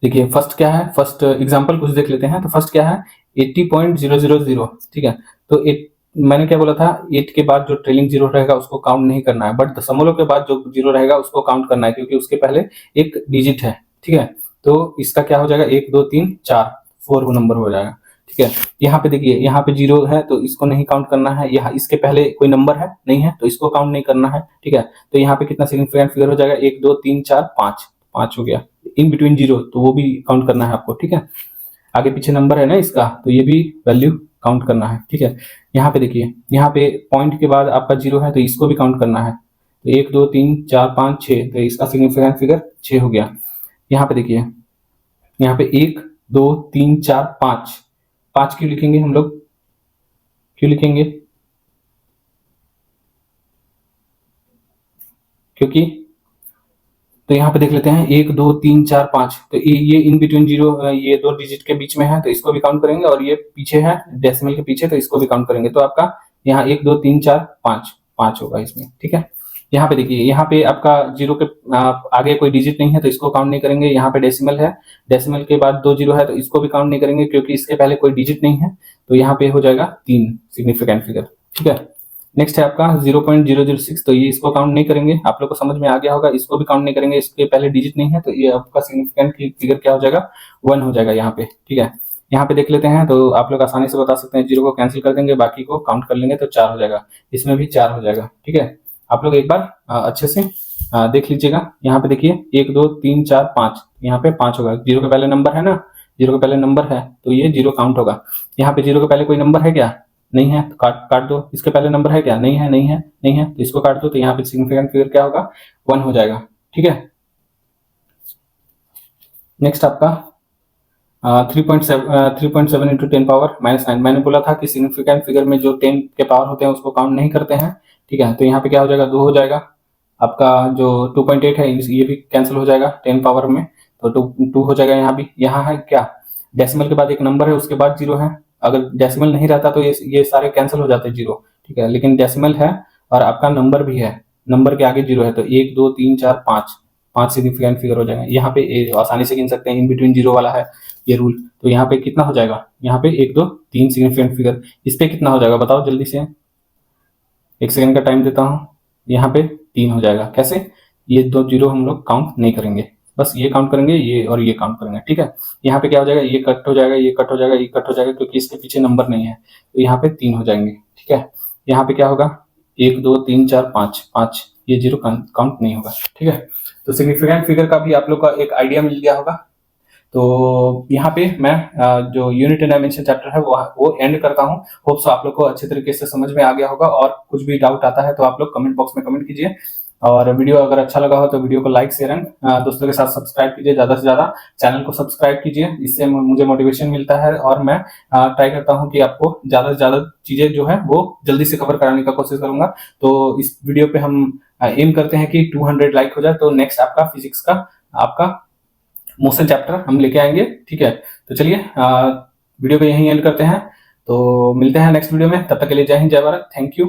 देखिए फर्स्ट क्या है, फर्स्ट एग्जांपल कुछ देख लेते हैं। तो फर्स्ट क्या है 80.000, ठीक है। तो मैंने क्या बोला था, 8 के बाद जो ट्रेलिंग जीरो रहेगा उसको काउंट नहीं करना है, बट दशमलव के बाद जो जीरो रहेगा उसको काउंट करना है क्योंकि उसके पहले एक डिजिट है, ठीक है। तो इसका क्या हो जाएगा 1 2 3 4 4 नंबर हो जाएगा, ठीक है। यहाँ पे देखिए यहाँ पे जीरो है तो इसको नहीं काउंट करना है, यहाँ इसके पहले कोई नंबर है नहीं है तो इसको काउंट नहीं करना है, ठीक है। तो यहाँ पे कितना सिग्निफिकेंट फिगर हो जाएगा 1 2 3 4 5, 5 हो गया। इन बिटवीन जीरो तो वो भी काउंट करना है आपको, ठीक है। आगे पीछे नंबर है ना इसका तो ये भी वैल्यू काउंट करना है, ठीक है। यहाँ पे देखिए यहाँ पे पॉइंट के बाद आपका जीरो है तो इसको भी काउंट करना है, तो 1 2 3 4 5 6, तो इसका सिग्निफिकेंट फिगर 6 हो गया। यहाँ पे देखिए यहाँ पे 1 2 3 4 5, 5 क्यों लिखेंगे हम लोग, क्यों लिखेंगे, क्योंकि तो यहाँ पे देख लेते हैं 1 2 3 4 5, तो ये इन बिटवीन जीरो, ये 2 डिजिट के बीच में है तो इसको भी काउंट करेंगे, और ये पीछे है डेसिमल के पीछे तो इसको भी काउंट करेंगे। तो आपका यहाँ 1 2 3 4 5 5 होगा इसमें, ठीक है। यहाँ पे देखिए, यहाँ पे आपका जीरो के आगे कोई डिजिट नहीं है तो इसको काउंट नहीं करेंगे। यहाँ पे डेसिमल है, डेसिमल के बाद 2 जीरो है तो इसको भी काउंट नहीं करेंगे क्योंकि इसके पहले कोई डिजिट नहीं है। तो यहाँ पे हो जाएगा 3 सिग्निफिकेंट फिगर, ठीक है। नेक्स्ट है आपका 0.006, तो ये इसको काउंट नहीं करेंगे। आप लोग को समझ में आ गया होगा, इसको भी काउंट नहीं करेंगे, इसके पहले डिजिट नहीं है तो ये आपका सिग्निफिकेंट फिगर क्या हो जाएगा, 1 हो जाएगा यहाँ पे, ठीक है। यहाँ पे देख लेते हैं तो आप लोग आसानी से बता सकते हैं, जीरो को कैंसिल कर देंगे, बाकी को काउंट कर लेंगे तो 4 हो जाएगा, इसमें भी 4 हो जाएगा, ठीक है। आप लोग एक बार अच्छे से देख लीजिएगा। यहाँ पे देखिए 1 2 3 4 5, यहाँ पे 5 होगा, जीरो के पहले नंबर है ना, जीरो के पहले नंबर है तो ये जीरो काउंट होगा। यहाँ पे जीरो के पहले कोई नंबर है क्या, नहीं है तो काट दो। इसके पहले नंबर है क्या, नहीं है नहीं है नहीं है तो इसको काट दो। तो यहाँ पे सिग्निफिकेंट फिगर क्या होगा, 1 हो जाएगा, ठीक है। नेक्स्ट आपका 3.7 इंटू 10 पावर -9। मैंने बोला था कि सिग्निफिकेंट फिगर में जो 10 के पावर होते हैं उसको काउंट नहीं करते हैं, ठीक है। तो यहाँ पे क्या हो जाएगा, 2 हो जाएगा। आपका जो 2.8 है ये भी कैंसिल हो जाएगा 10 पावर में, तो 2 हो जाएगा। यहाँ भी, यहाँ है क्या, डेसिमल के बाद एक नंबर है उसके बाद जीरो है। अगर डेसिमल नहीं रहता तो ये सारे कैंसिल हो जाते जीरो, ठीक है। लेकिन डेसिमल है और आपका नंबर भी है, नंबर के आगे जीरो है तो 1 2 3 4 5 सिग्निफिकेंट फिगर हो जाएगा। यहाँ पे आसानी से गिन सकते हैं, इन बिटवीन जीरो वाला है ये रूल। तो यहाँ पे कितना हो जाएगा, यहाँ पे 1 2 3 सिग्निफिकेंट फिगर। इस पे कितना हो जाएगा बताओ जल्दी से, 1 सेकंड का टाइम देता हूँ। यहाँ पे 3 हो जाएगा। कैसे, ये 2 जीरो हम लोग काउंट नहीं करेंगे, बस ये काउंट करेंगे, ये और ये काउंट करेंगे, ठीक है। यहाँ पे क्या हो जाएगा, ये कट हो जाएगा, ये कट हो जाएगा, ये कट हो जाएगा क्योंकि इसके पीछे नंबर नहीं है, तो यहाँ पे 3 हो जाएंगे, ठीक है। यहाँ पे क्या होगा, 1 2 3 4 5, ये जीरो काउंट नहीं होगा, ठीक है। तो सिग्निफिकेंट फिगर का भी आप लोग का एक आइडिया मिल गया होगा। तो यहाँ पे मैं जो यूनिट एंड डायमेंशन चैप्टर है वो एंड करता हूँ। होप सो आप लोग को अच्छे तरीके से समझ में आ गया होगा, और कुछ भी डाउट आता है तो आप लोग कमेंट बॉक्स में कमेंट कीजिए। और वीडियो अगर अच्छा लगा हो तो वीडियो को लाइक शेयर एंड दोस्तों के साथ सब्सक्राइब कीजिए, ज्यादा से ज्यादा चैनल को सब्सक्राइब कीजिए, इससे मुझे मोटिवेशन मिलता है और मैं ट्राई करता हूँ कि आपको ज्यादा से ज्यादा चीजें जो है वो जल्दी से कवर कराने का कोशिश करूंगा। तो इस वीडियो पे हम एम करते हैं कि 200 लाइक हो जाए तो नेक्स्ट आपका फिजिक्स का आपका मोशन चैप्टर हम लेके आएंगे, ठीक है। तो चलिए वीडियो को यहीं एंड करते हैं, तो मिलते हैं नेक्स्ट वीडियो में। तब तक के लिए जय हिंद जय भारत, थैंक यू।